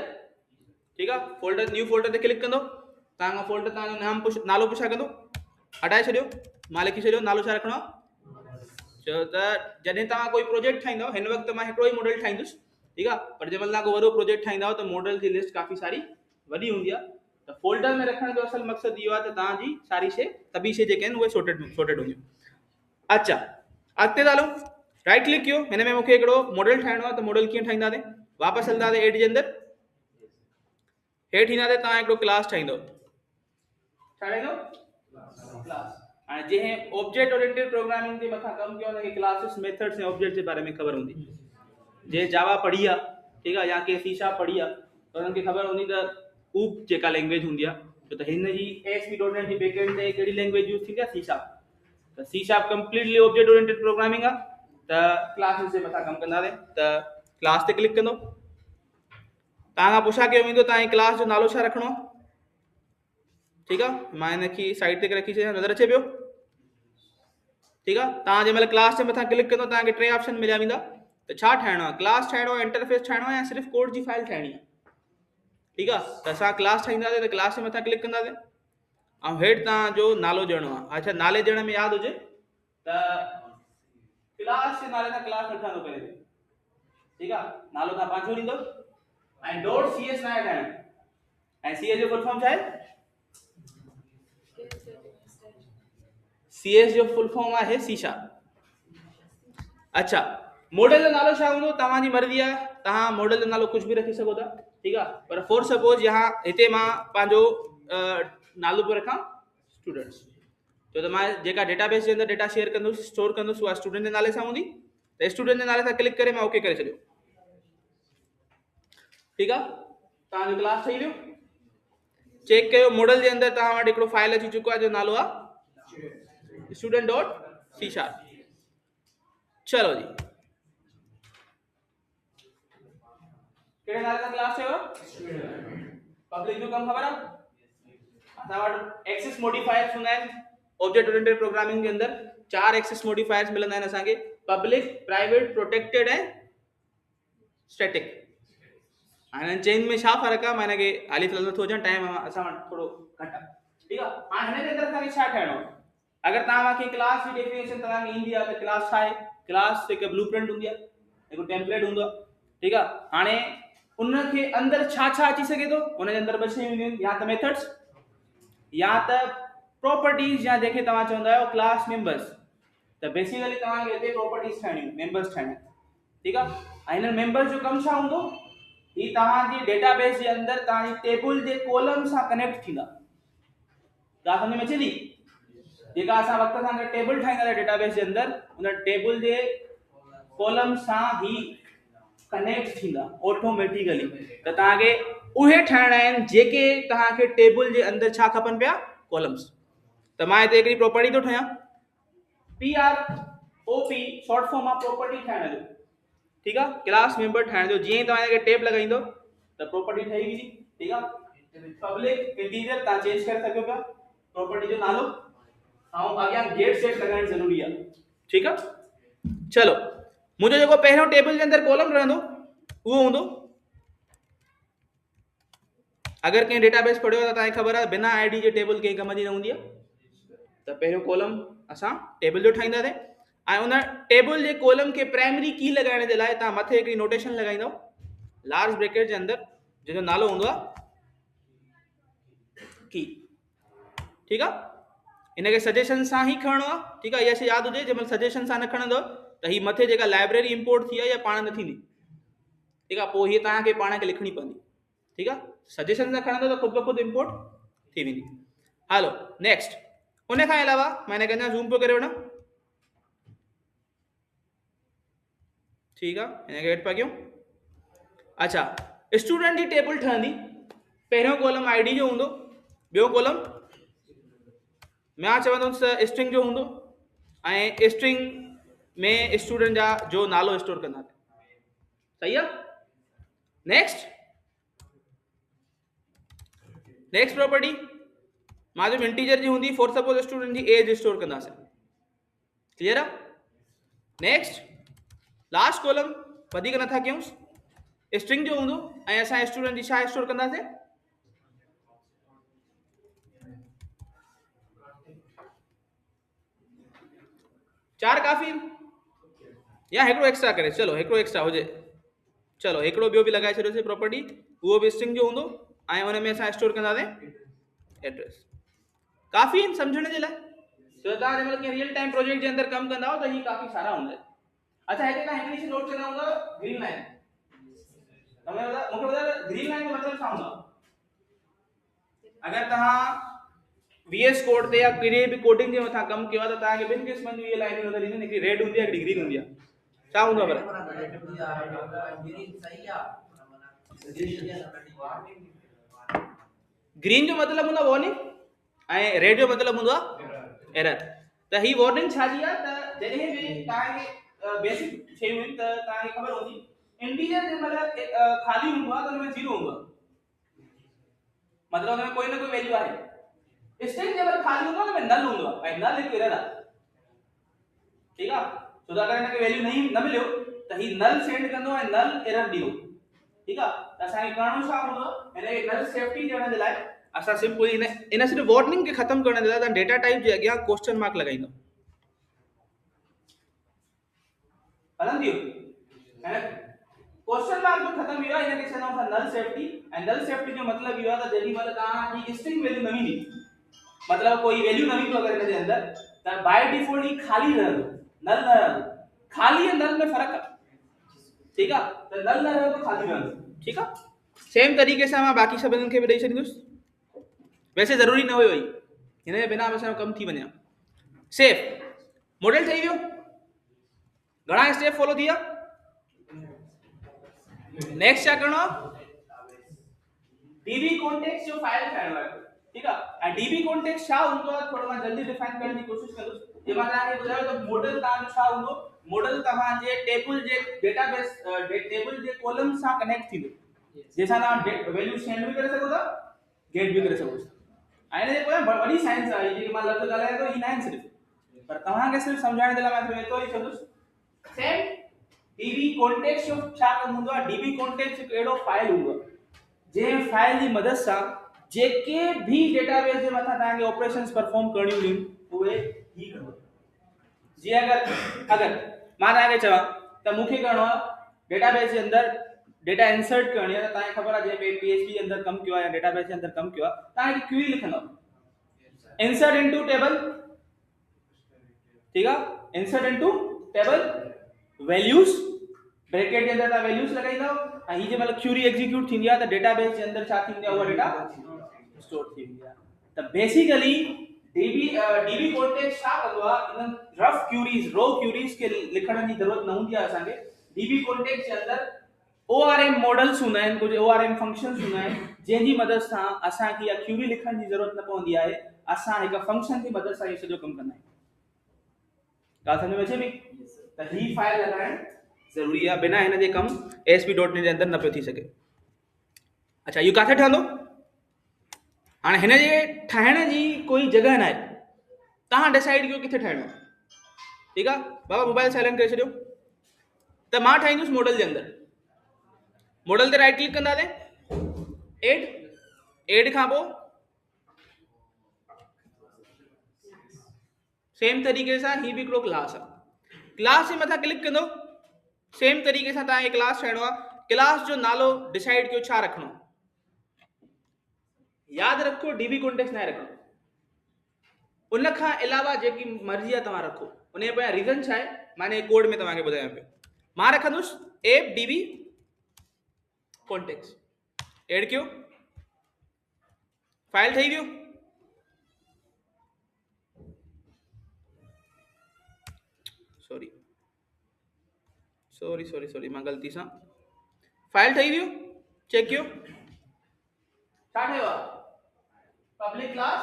ठीकु आहे फोल्डर न्यू फोल्डर ते क्लिक कंदो तव्हांखां फोल्डर तव्हांजो नालो पुछा कंदो हटाए छॾियो मां लिखी छॾियो नालो छा रखिणो आहे छो त जॾहिं तव्हां कोई प्रोजेक्ट ठाहींदव हिन वक़्तु मां हिकिड़ो ई मॉडल ठाहींदुसि ठीकु आहे पर जंहिंमहिल तव्हां को वॾो प्रोजेक्ट ठाहींदव त मॉडल जी लिस्ट काफ़ी सारी वॾी हूंदी आहे त फोल्डर में रखण जो असल मकसद इहो आहे त तव्हांजी सारी शइ सभी शइ जेके आहिनि उहे सॉर्टेड हुंदियूं। अच्छा अॻिते था हलूं, राइट क्लिक कयो, हिन में मूंखे हिकिड़ो मॉडल ठाहिणो आहे, त मॉडल कीअं ठाहींदासीं? वापसि हलंदासीं एड जे अंदरि, हेठि ईंदासीं, तव्हां हिकिड़ो क्लास ठाहींदो, छा ठाहींदो? क्लास। हाणे जंहिं ऑब्जेक्ट ओरिएंटेड प्रोग्रामिंग जे मथां कमु कयो हुनखे क्लासेस मेथड्स ऐं ऑब्जेक्ट जे बारे में ख़बर हूंदी। जे जावा पढ़ी आहे, ठीकु आहे, या के सी शार्प पढ़ी आहे, त उन्हनि खे ख़बर हूंदी त ऊप जेका लैंग्वेज हूंदी आहे, छो त हिन जी ASP.NET जी बैकएंड ते कहिड़ी लैंग्वेज यूज़ थींदी आहे? C sharp. त C sharp completely object oriented programming आहे, त क्लासेस जे मथां कमु कंदासीं। त क्लास ते क्लिक कंदो, तव्हां खां पुछा कयो वेंदो तव्हांजी क्लास जो नालो छा रखिणो आहे? ठीकु आहे, मां हिनखे साइड ते रखी छॾियां, नज़र अचे पियो? ठीकु आहे, तव्हां जंहिं महिल क्लास जे मथां क्लिक कंदो तव्हांखे 3 ऑप्शन मिलिया वेंदा, त छा ठाहिणो आहे? क्लास ठाहिणो आहे, इंटरफेस ठाहिणो आहे, या सिर्फ़ु कोड जी फाइल ठाहिणी आहे? ठीकु आहे, त असां क्लास ठाहींदासीं, त क्लास जे मथां क्लिक कंदासीं, ऐं हेठि तव्हांजो नालो ॾियणो आहे। अच्छा, नाले ॾियण में यादि हुजे त क्लास जे नाले सां क्लास न ठहंदो पहिरियों, ठीकु आहे, नालो तव्हां पंहिंजो ॾींदो, ऐं .cs न आहे ठाहिणो, ऐं CS जो फुल फॉर्म छा आहे? CS जो फुल फॉर्म आहे सी शार्प। अच्छा, मॉडल जो नालो छा हूंदो? तव्हांजी मर्ज़ी आहे, तव्हां मॉडल जो नालो कुझु बि रखी सघो था, ठीकु आहे, पर फॉर सपोज यहाँ हिते मां पंहिंजो नालो पियो रखां स्टूडेंट्स, छो त मां जेका डेटाबेस जे अंदरि डेटा शेयर कंदुसि, स्टोर कंदुसि, उहा स्टूडेंट जे नाले सां हूंदी, त स्टूडेंट जे नाले सां क्लिक करे मां ओके करे छॾियो, ठीकु आहे, तव्हांजो क्लास ठही वियो। चेक कयो, मॉडल जे अंदरि तव्हां वटि हिकिड़ो फाइल अची चुको आहे जो नालो आहे student.c शार्प। चलो जी, कहिड़े नाले सां क्लास चयो? पब्लिक जो कमु ख़बर आहे? असां वटि एक्सेस मॉडिफायर्स हूंदा आहिनि ऑब्जेक्ट ओरिएंटेड प्रोग्रामिंग जे अंदरि, 4 एक्सेस मॉडिफायर्स मिलंदा आहिनि असांखे, पब्लिक, प्राइवेट, प्रोटेक्टेड ऐं स्टैटिक। हाणे चेंज में छा फ़र्क़ु आहे, मां हिनखे हाली फ़िलहाल नथो अचां, टाइम असां वटि थोरो घटि आहे, ठीकु आहे। हाणे हिन जे अंदरि असांखे छा ठाहिणो आहे? अगरि तव्हांखे क्लास जी डेफिनेशन तव्हांखे ईंदी आहे त क्लास छा आहे? क्लास हिकु ब्लूप्रिंट हूंदी आहे, हिकु टेम्पलेट हूंदो आहे, ठीकु आहे। हाणे उनखे अंदरि छा छा अची सघे थो? उनजे अंदरि ॿ शयूं हूंदियूं आहिनि, या त मेथड्स या त प्रॉपर्टीज़, या जंहिंखे तव्हां चवंदा आहियो क्लास मेंबर्स। त बेसिकली तव्हांखे हिते प्रॉपर्टीज़ ठाहिणियूं, मेंबर्स ठाहिणा, ठीकु आहे। ऐं हिन मेंबर्स जो कमु छा हूंदो? ही तव्हांजी डेटाबेस जे अंदरि तव्हांजी टेबल जे कॉलम सां कनेक्ट थींदा। ॻाल्हि सम्झ में अचे थी? जेका असां वक़्त सां गॾु टेबल ठाहींदासीं डेटाबेस जे अंदरि, उन टेबल जे कॉलम सां ही कनेक्ट थींदा ऑटोमेटिकली। त तव्हांखे उहे ठाहिणा आहिनि जेके तव्हांखे टेबल जे अंदरि छा खपनि पिया? कॉलम्स। त मां हिते हिकिड़ी प्रॉपर्टी थो ठाहियां, PROP, शॉर्ट फॉर्म आहे प्रॉपर्टी ठाहिण जो, ठीकु आहे, क्लास मेंबर ठाहिण जो। जीअं तव्हां हिनखे टेब लॻाईंदो त प्रॉपर्टी ठही वेंदी, ठीकु आहे। पब्लिक इंटीजर तव्हां चेंज करे सघो पिया प्रॉपर्टी जो नालो, ऐं अॻियां गेट सेट लॻाइण ज़रूरी आहे, ठीकु आहे। चलो, मुंहिंजो जेको पहिरियों टेबल जे अंदरि कॉलम रहंदो उहो हूंदो, अगरि कंहिं डेटाबेस पढ़ियो आहे त तव्हांखे ख़बर आहे बिना आईडी जे टेबल कंहिं कम जी न हूंदी आहे। त पहिरियों कॉलम असां टेबल जो ठाहींदासीं, ऐं उन टेबल जे कॉलम खे प्राइमरी की लॻाइण जे लाइ तव्हां मथे हिकिड़ी नोटेशन लॻाईंदव लार्ज ब्रैकेट जे अंदरि, जंहिंजो नालो हूंदो आहे की, ठीकु आहे। इनखे सजेशन सां ई खणणो आहे, ठीकु आहे, इहा शइ यादि हुजे, जंहिंमहिल सजेशन सां न खणंदव त ही मथे जेका लाइब्रेरी इंपोर्ट थी आहे या पाण न थींदी, ठीकु आहे, पोइ हीअ तव्हांखे पाण खे लिखणी पवंदी, ठीकु आहे। सजेशन सां खणंदव त ख़ुदि ब ख़ुदि इंपोर्ट थी वेंदी। हलो नेक्स्ट, उन खां अलावा मां हिनखे अञा ज़ूम पियो करे वठां, ठीकु आहे, हिनखे हेठि पिया कयूं। अच्छा, स्टूडेंट जी टेबल ठहंदी, पहिरियों कॉलम आईडी जो हूंदो, ॿियो कॉलम मां चवंदुसि स्ट्रिंग जो हूंदो, ऐं स्ट्रिंग में स्टूडेंट जा जो नालो स्टोर कंदासीं, सही आहे। नेक्स्ट प्रॉपर्टी मां जो इंटीजर जी हूंदी, फॉर सपोज स्टूडेंट जी एज स्टोर कंदासीं, क्लियर आहे। नेक्स्ट लास्ट कॉलम वधीक नथा कयूंसि, स्ट्रिंग जो हूंदो, ऐं असां स्टूडेंट जी छा स्टोर कंदासीं? चार काफ़ी या हिकिड़ो एक्स्ट्रा करे, चलो हिकिड़ो एक्स्ट्रा हुजे, चलो हिकिड़ो ॿियो बि लॻाए छॾियोसीं प्रॉपर्टी, उहो बि स्ट्रिंग जो हूंदो, ऐं हुन में असां स्टोर कंदासीं एड्रेस काफ़ी सम्झण जे लाइ छो तव्हां जंहिं महिल रियल टाइम प्रोजेक्ट जे अंदरि कमु कंदा हो त हीअ काफ़ी सारा हूंदा आहिनि। अच्छा हिते तव्हां हिकिड़ी शइ नोट कंदा हूंदा ग्रीन लाइन मूंखे ॿुधायो ग्रीन लाइन जो मतिलबु छा हूंदो आहे? अगर तव्हां VS कोड ते या कहिड़ी बि कोडिंग जे मथां कमु कयो आहे त तव्हांखे ॿिनि क़िस्मनि जूं इहे लाइनूं नज़र ईंदियूं हिकिड़ी रेड हूंदी आहे हिकिड़ी ग्रीन हूंदी आहे। छा हूंदो आहे ग्रीन जो मतिलबु हूंदो आहे वार्निंग ऐं रेड जो मतिलबु हूंदो आहे एरर। त ही वार्निंग छा जी आहे त जॾहिं बि तव्हांखे बेसिक शयूं आहिनि त तव्हांखे ख़बर हूंदी इंटीजर जे महिल ख़ाली हूंदो आहे त हुन में 0 हूंदो आहे मतलब हुन में कोई ना कोई वैल्यू आहे। स्ट्रिंग जे महिल ख़ाली हूंदो आहे हुन में नल हूंदो आहे ऐं नल हिकु एरर आहे। ठीकु आहे छो त अगरि हिनखे वैल्यू न मिलियो त ही नल सेंड कंदो ऐं नल एरर ॾींदो। ठीकु आहे त असांखे करणो छा हूंदो हिनखे नल सेफ्टी ॾियण जे लाइ असां सिंपली इन सिर्फ़ु वार्निंग खे ख़तमु करण जे लाइ तव्हां डेटा टाइप जे अॻियां क्वेश्चन मार्क लॻाईंदो हलंदी क्वेश्चन मार्क जो ख़तमु इहो आहे हिनखे चवंदा आहियूं नल सेफ्टी ऐं नल सेफ्टी जो मतिलबु इहो आहे त जेॾी महिल तव्हांजी स्ट्रिंग वैल्यू न ईंदी मतिलबु कोई वैल्यू न ईंदो अगरि हिन जे अंदरि त बाय डिफॉल्ट ही खाली रहंदो नल न रहंदो। खाली ऐं नल में फ़र्क़ु आहे। ठीकु आहे त नल न रहंदो खाली रहंदो। ठीकु आहे सेम तरीक़े सां मां बाक़ी सभिनी खे बि ॾेई छॾींदुसि। वैसे ज़रूरी न हुयो हिन जे बिना बि असांजो कमु थी वञे। सेफ मॉडल ठही वियो घणा स्टेप फॉलो थी विया। नेक्स्ट छा करणो आहे डीबी कॉन्टेक्स्ट जो फाइल ठाहिणो आहे। ठीकु आहे ऐं डीबी कॉन्टेक्स्ट छा हूंदो आहे थोरो मां जल्दी डिफाइन करण जी कोशिशि कंदुसि। जे मां तव्हांखे ॿुधायो त मॉडल तव्हांजो छा हूंदो मॉडल तव्हांजे टेबल जे डेटाबेस टेबल जे कॉलम सां कनेक्ट थींदो जंहिंसां तव्हां वैल्यू सेंड बि करे सघो था गेट बि करे सघो था। ऐं हिन जे पोयां वॾी साइंस आहे जेकी मां लफ़्ज़ ॻाल्हायां थो ही न आहिनि सिर्फ़ु पर तव्हांखे सिर्फ़ु सम्झाइण जे लाइ मां सिर्फ़ु एतिरो ई चवंदुसि सेम डीबी कॉन्टेक्स्ट जो छा कमु हूंदो आहे। डीबी कॉन्टेक्स्ट हिकु अहिड़ो फाइल हूंदो आहे जंहिं फाइल जी मदद सां जेके भी डेटाबेस जे मथां तव्हांखे ऑपरेशंस परफॉर्म करणियूं आहिनि उहे ही कंदो। जीअं अगरि मां तव्हांखे चवां त मूंखे करिणो आहे डेटाबेस जे अंदरि डेटा इंसर्ट करणी आहे त तव्हांखे ख़बर आहे जंहिं PHP जे अंदरि कमु कयो आहे या डेटाबेस जे अंदरि कमु कयो आहे तव्हांखे क्वेरी लिखंदो इंसर्ट इनटू टेबल। ठीकु आहे insert into table values bracket जे अंदरि तव्हां वैल्यूज लॻाईंदव ऐं ही जे महिल क्वेरी एग्जीक्यूट थींदी आहे त डेटाबेस जे अंदरि छा थींदी आहे उहा डेटा स्टोर थींदी आहे। त बेसिकली डीबी कॉन्टेक्स्ट छा कंदो आहे इन रफ क्वेरीज रो क्वेरीज खे लिखण जी ज़रूरत न हूंदी आहे असांखे। डीबी कॉन्टेक्स्ट जे अंदरि ORM मॉडल्स हूंदा आहिनि कुझु ORM फंक्शन्स हूंदा आहिनि जंहिंजी मदद सां असांखे इहा क्वेरी लिखण जी ज़रूरत न पवंदी आहे। असां हिकु फंक्शन जी मदद सां इहो सॼो कमु कंदा आहियूं। ॻाल्हि सम्झ में अचे पई त ही फाइल लॻाइण ज़रूरी आहे बिना हिन जे कमु ASP.NET जे अंदरि न पियो थी सघे। अच्छा इहो किथे ठहंदो हाणे हिन जे ठाहिण जी कोई जॻह न आहे तव्हां डिसाइड कयो किथे ठाहिणो आहे। ठीकु आहे बाबा मोबाइल साइलेंट करे छॾियो त मां ठाहींदुसि मॉडल जे अंदरि मॉडल ते राइट क्लिक कंदासीं एड खां पोइ सेम तरीक़े सां ही बि हिकिड़ो क्लास आहे क्लास जे मथां क्लिक कंदो सेम तरीक़े सां तव्हांखे क्लास ठाहिणो आहे। क्लास जो नालो डिसाइड कयो छा रखणो यादि रखो डीबी कॉन्टेक्स्ट न रखो उन खां अलावा जेकी मर्ज़ी आहे तव्हां रखो उन जे पोयां रीज़न छा आहे माने कोड में तव्हांखे ॿुधायां पियो। मां रखंदुसि एप डीबी कॉन्टेक्स्ट एड कयो फाइल ठही वियो। सॉरी मां ग़लती सां फाइल ठही वियो चेक कयो छा ठहियो आहे पब्लिक क्लास।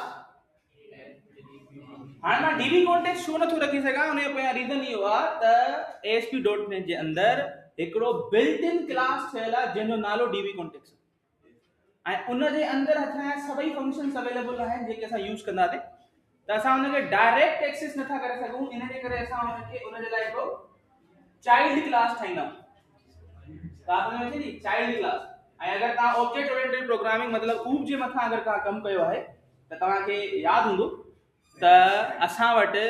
हाणे मां डीबी कॉन्टेक्स्ट छो नथो रखी सघां उन जो पोयां रीज़न इहो आहे त ASP.NET जे अंदरि हिकिड़ो बिल्ट इन क्लास ठहियल आहे जंहिंजो नालो डीबी कॉन्टेक्स्ट ऐं उन जे अंदरि असांजा सभई फंक्शन्स अवेलेबल आहिनि जेके असां यूज़ कंदासीं त असां हुनखे डायरेक्ट एक्सेस नथा करे सघूं इन जे करे असां हुनखे उन जे लाइ हिकिड़ो चाइल्ड क्लास ठाहींदा तव्हां सम्झ में चाइल्ड क्लास। ऐं अगरि तव्हां ऑब्जेक्ट ओरिएंटेड प्रोग्रामिंग मतिलबु ऊब जे मथां अगरि तव्हां कमु कयो आहे त तव्हांखे यादि हूंदो त असां वटि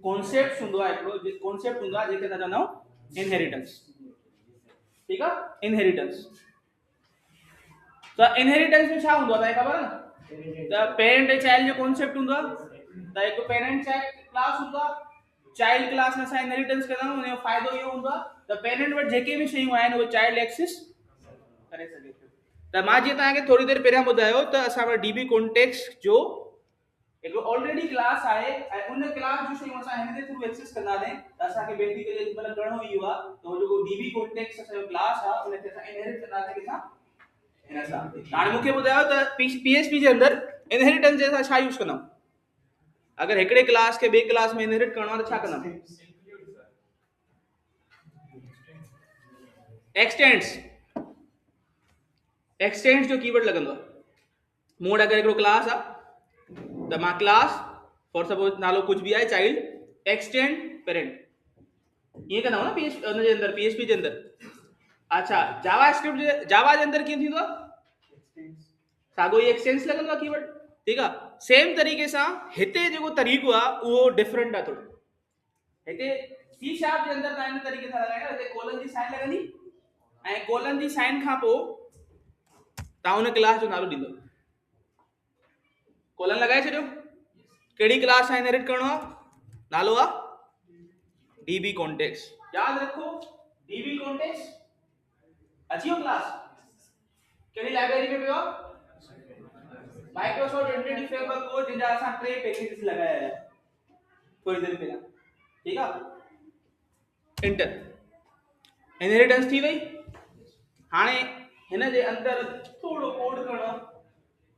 कॉन्सेप्ट हूंदो आहे हिकिड़ो कॉन्सेप्ट हूंदो आहे जेके असां चवंदा आहियूं इनहेरिटेंस। ठीकु आहे इनहेरिटेंस त इनहेरिटेंस में छा हूंदो आहे तव्हांखे ख़बर आहे न त पेरेंट ऐं चाइल्ड जो कॉन्सेप्ट हूंदो आहे त हिकु पेरेंट चाइल्ड क्लास हूंदो आहे चाइल्ड क्लास में असां इनहेरिटेंस कंदा आहियूं हुनजो फ़ाइदो इहो हूंदो आहे त पेरेंट वटि जेके बि शयूं आहिनि उहे चाइल्ड एक्सेस करे सघे थो त मां जीअं तव्हांखे थोरी देरि पहिरियां ॿुधायो त असां वटि डीबी कॉन्टेक्स्ट जो हिकु ऑलरेडी क्लास आहे ऐं उन क्लास जूं शयूं असां हिन जे थ्रू एक्सेस कंदासीं त असांखे बेसिकली मतिलबु करिणो इहो आहे त उहो जेको डीबी कॉन्टेक्स्ट असांजो क्लास आहे उनखे असां इनहेरिट कंदासीं किथां हिन सां हाणे मूंखे ॿुधायो त पीएचपी जे अंदरि इनहेरिटेंस जे असां छा यूज़ कंदा आहियूं अगर हिकिड़े क्लास के ॿिए क्लास में इनहेरिट करणो आहे त छा कंदा एक्सटेंड्स जो कीवर्ड लॻंदो आहे मूं वटि अगरि हिकिड़ो क्लास आहे त मां क्लास फॉर सपोज नालो कुछ भी आहे चाइल्ड एक्सटेंड पेरेंट ईअं कंदा न हुन जे अंदरि पीएचपी जे अंदरि अच्छा जावा स्क्रिप्ट जे जावा जे अंदरि कीअं थींदो आहे साॻियो ई एक्सटेंस लॻंदो आहे कीवर्ड ठीकु आहे सेम तरीक़े सां हिते जेको तरीक़ो आहे उहो डिफरेंट आहे थोरो हिते सी शार्प जे अंदरि तव्हां हिन तरीक़े सां लॻाईंदा हिते कोलन जी साइन लॻंदी ऐं कोलन जी साइन खां पोइ तव्हां हुन क्लास जो नालो ॾींदो कोलन लॻाए छॾियो कहिड़ी क्लास सां इनहेरिट करणो आहे नालो आहे डीबी कॉन्टेक्स्ट यादि रखो डीबी कॉन्टेक्स्ट अची वियो क्लास कहिड़ी लाइब्रेरी में पियो आहे माइक्रोसॉफ्ट इंटरनेट फ्रेमवर्क कोर्स जिनजा असां 3 पैकेजेस लगाया है थोड़ी देर पहले ठीक है इंटर इनहेरिटेंस थी वई हाणे हिन जे अंदर थोड़ो कोड करणो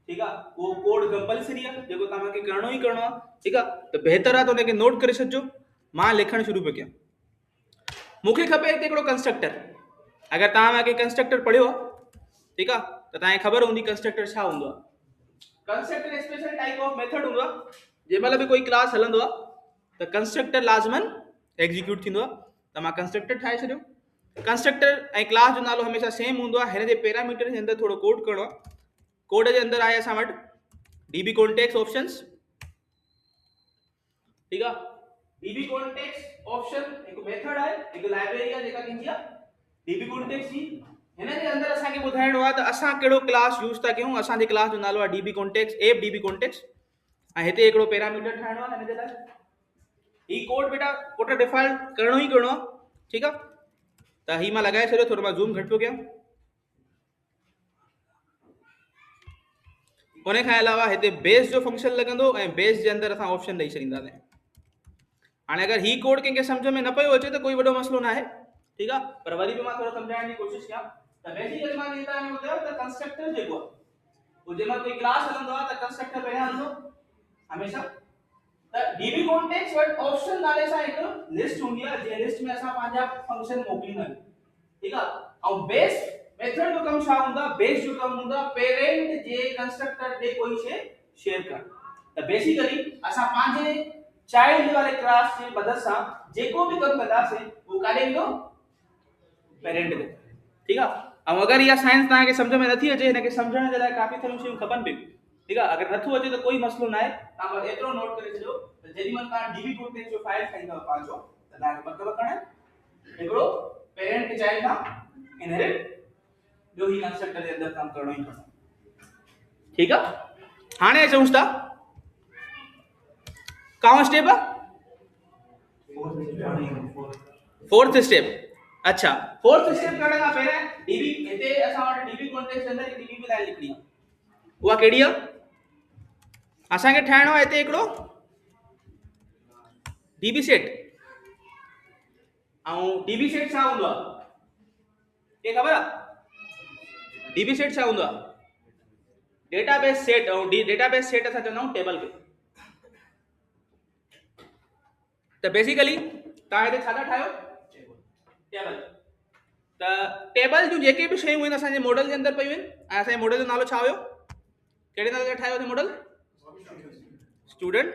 ठीक है वो कोड कंपलसरी है जेको तव्हांखे करणो ही करणो ठीक है तो बेहतर है तो उनके नोट करे छॾिजो मां लिखण शुरू पियो कयां मूंखे खपे हिते हिकिड़ो कंस्ट्रक्टर अगर तव्हां कंस्ट्रक्टर पढ़ियो ठीक है तो तव्हांखे ख़बर हूंदी कंस्ट्रक्टर छा हूंदो आहे constructor special type of method हूंदो आहे जंहिंमहिल बि कोई क्लास हलंदो आहे त कंस्ट्रक्टर लाज़मन एग्जीक्यूट थींदो आहे त मां कंस्ट्रक्टर ठाहे छॾियो कंस्ट्रक्टर ऐं क्लास जो नालो हमेशह सेम हूंदो आहे हिन जे पैरामीटर जे अंदरि थोरो कोड करणो आहे कोड जे अंदरि आहे असां वटि डीबी कॉन्टेक्स्ट ऑप्शंस ठीकु आहे डीबी कॉन्टेक्स्ट ऑप्शन हिकु मेथड आहे हिकु लाइब्रेरी आहे जेका थींदी आहे डीबी कॉन्टेक्स्ट जी हिन जे अंदरि असांखे ॿुधाइणो आहे त असां कहिड़ो क्लास यूज़ था कयूं असांजे क्लास जो नालो आहे dB context app dB context ऐं हिते हिकिड़ो पैरामीटर ठाहिणो आहे हिन जे लाइ ही कोड बेटा पुट डिफॉल्ट करणो ई करणो आहे ठीकु आहे त ही मां लॻाए छॾियो थोरो मां ज़ूम घटि पियो कयां उन खां अलावा हिते बेस जो फंक्शन लॻंदो ऐं बेस जे अंदरि असां ऑप्शन ॾेई छॾींदासीं हाणे अगरि ही कोड कंहिंखे सम्झ में न पियो अचे त कोई वॾो मसइलो न आहे ठीकु आहे पर वरी बि मां थोरो सम्झाइण जी कोशिशि कयां त बेसिकली मां जीअं तव्हांखे ॿुधायो त कंस्ट्रक्टर जेको आहे उहो जंहिंमहिल कोई क्लास हलंदो आहे त कंस्ट्रक्टर पहिरियां हलंदो हमेशह त डीबी कॉन्टेक्स्ट वटि ऑप्शन नाले सां हिकु लिस्ट हूंदी आहे जंहिं लिस्ट में असां पंहिंजा फंक्शन मोकिलींदा आहियूं ठीकु आहे ऐं बेस मेथड जो कमु छा हूंदो आहे बेस जो कमु हूंदो आहे पेरेंट जे कंस्ट्रक्टर ते कोई शइ शेयर करणु त बेसिकली असां पंहिंजे चाइल्ड वारे क्लास जे मदद सां जेको बि कमु कंदासीं उहो काॾे ईंदो पेरेंट ते ठीकु आहे ऐं अगरि इहा साइंस तव्हांखे सम्झ में नथी अचे हिनखे सम्झण जे लाइ काफ़ी सारियूं शयूं खपनि पियूं ठीकु आहे अगरि नथो अचे त कोई मसइलो न आहे तव्हां बस एतिरो नोट करे छॾियो त जेॾीमहिल तव्हां डीबी कॉन्टेक्स्ट जो फाइल ठाहींदव पंहिंजो त तव्हांखे मतिलबु करणु आहे हिकिड़ो पेरेंट खे चाइल्ड खां इनहेरिट ॿियो ही कंस्ट्रक्टर जे अंदरि कमु करणो ई करणो ठीकु आहे हाणे अचूं था कौन स्टेप आहे फोर्थ स्टेप अच्छा फोर्थ स्टेप करण खां पहिरियों डीबी हिते असां वटि डीबी कॉन्टेक्स्ट जे अंदरि हिकु डीबी लाइन लिखणी आहे उहा कहिड़ी आहे असांखे ठाहिणो आहे हिते हिकिड़ो डीबी सेट ऐं डीबी सेट छा हूंदो आहे के ख़बर आहे डीबी सेट छा हूंदो आहे डेटाबेस सेट ऐं डेटाबेस सेट असां चवंदा आहियूं टेबल खे त बेसिकली तव्हां हिते छा था ठाहियो टेबल त टेबल जूं जेके बि शयूं आहिनि असांजे मॉडल जे अंदरि पियूं आहिनि ऐं असांजे मॉडल जो नालो छा हुयो कहिड़े नाले सां ठाहियो मॉडल स्टूडेंट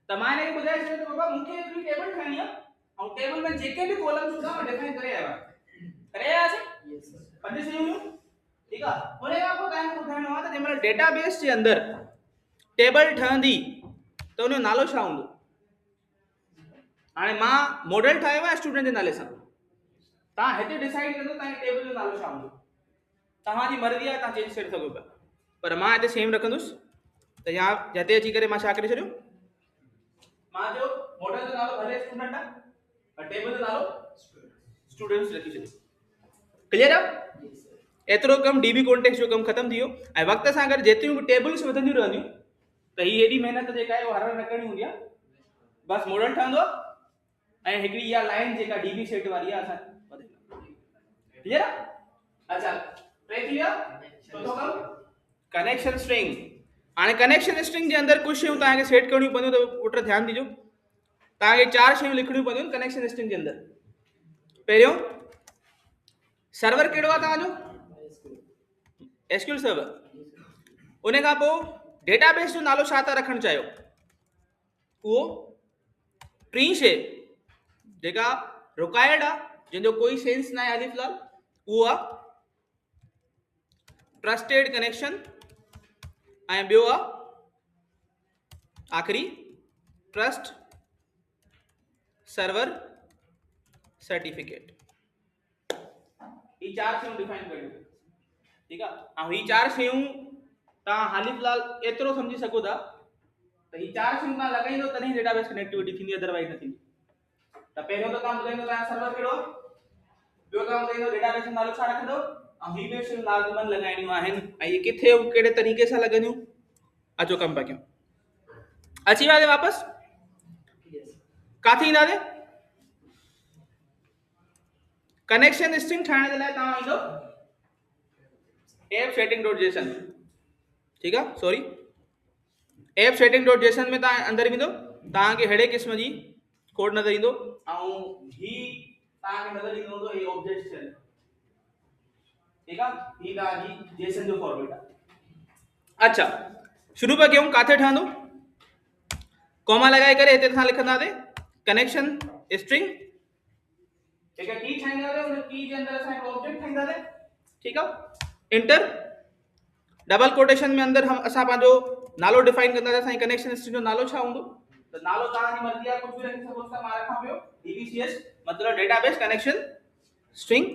त मां हिनखे ॿुधाए छॾियो त बाबा मूंखे हिकिड़ी टेबल ठाहिणी आहे ऐं टेबल में जेके बि कॉलम्स हूंदा मां डिफाइन करे आयासीं पंज शयूं हुयूं ठीकु आहे उन खां पोइ तव्हांखे ॿुधाइणो आहे त जंहिंमहिल डेटाबेस जे अंदरि टेबल ठहंदी त उनजो नालो छा हूंदो हाणे मां मॉडल ठाहियो आहे स्टूडेंट जे नाले सां तव्हां हिते डिसाइड कंदो तव्हांजे टेबल जो नालो छा हूंदो तव्हांजी मर्ज़ी आहे तव्हां चेंज करे सघो पिया पर मां हिते सेम रखंदुसि त यहाँ जिते अची करे मां छा करे छॾियो, मां जो मॉडल जो नालो भले स्टूडेंट आहे और टेबल जो नालो स्टूडेंट्स रखी छॾियो। क्लियर आहे? एतिरो कम डीबी कॉन्टेक्स्ट जो कम ख़त्म थी वियो। ऐं वक़्त सां गॾु जेतिरियूं बि टेबल्स वधंदियूं रहंदियूं त ही एॾी महिनत जेका आहे उहा हर न करणी हूंदी आहे, बसि मॉडल ठहंदो आहे ऐं हिकिड़ी इहा लाइन जेका डीबी सेट वारी आहे असां वधाईंदा। क्लियर आहे? अच्छा टे थी विया। चोथों कम कनेक्शन स्ट्रिंग। हाणे कनेक्शन स्ट्रिंग जे अंदरि कुझु शयूं तव्हांखे सेट करणियूं पवंदियूं, त पुट ध्यानु ॾिजो। तव्हांखे 4 शयूं लिखणियूं पवंदियूं कनेक्शन स्ट्रिंग जे अंदरि। पहिरियों सर्वर कहिड़ो आहे तव्हांजो? SQL server. उन खां पोइ डेटाबेस जो नालो छा था रखणु चाहियो? उहो टी शइ जेका रिक्वायर्ड आहे, जंहिंजो कोई सेंस न आहे हाली फ़िलहाल, उहो आहे ट्रस्टेड कनेक्शन ऐं ॿियो आहे आख़िरी ट्रस्ट सर्वर सर्टिफिकेट। ये 4 शयूं डिफाइन करियो। ठीक आहे? ऐं ही 4 शयूं तव्हां हाली फ़िलहाल एतिरो सम्झी सघो था त ही 4 शयूं तव्हां लॻाईंदो तॾहिं डेटाबेस कनेक्टिविटी थींदी, अदरवाइज न थींदी। त पहिरियों त तव्हां ॿुधाईंदो तव्हां सर्वर कहिड़ो, ॿियो तव्हां ॿुधाईंदो डेटाबेस जो नालो छा रखंदो, ऐं ही ॿियूं शयूं लाज़िमन लॻाइणियूं आहिनि ऐं ये किथे ऐं कहिड़े तरीक़े सां लॻंदियूं। अचो कमु पिया कयूं। अची वियासीं वापसि? काथे ईंदासीं? कनेक्शन स्ट्रिंग ठाहिण जे लाइ तव्हां ईंदो एप सेटिंग डॉट जेसन। ठीक है? Sorry, app setting dot JSON में तव्हां अंदरि वेंदो, तव्हांखे अहिड़े क़िस्म जी कोड नज़र ईंदो ऐं ही तव्हांखे नज़र ईंदो हूंदो हे ऑब्जेक्ट शेल। ठीक आहे? ही तव्हांजी जेसन जो फॉर्मेट आहे। अच्छा शुरू पिया कयूं। काथे ठहंदो? कॉमा लॻाए करे हिते असां लिखंदासीं कनेक्शन स्ट्रिंग, एक की ठाहींदासीं, उन की जे अंदरि असां हिकु ऑब्जेक्ट ठाहींदासीं। ठीक आहे? इंटर डबल कोटेशन में अंदरि हम असां पंहिंजो नालो डिफाइन कंदासीं। असांजी कनेक्शन स्ट्रिंग जो नालो छा हूंदो? त नालो तव्हांजी मर्ज़ी आहे, कुझु बि रखी सघो था। मां रखां पियो DBCS मतिलबु डेटाबेस कनेक्शन स्ट्रिंग।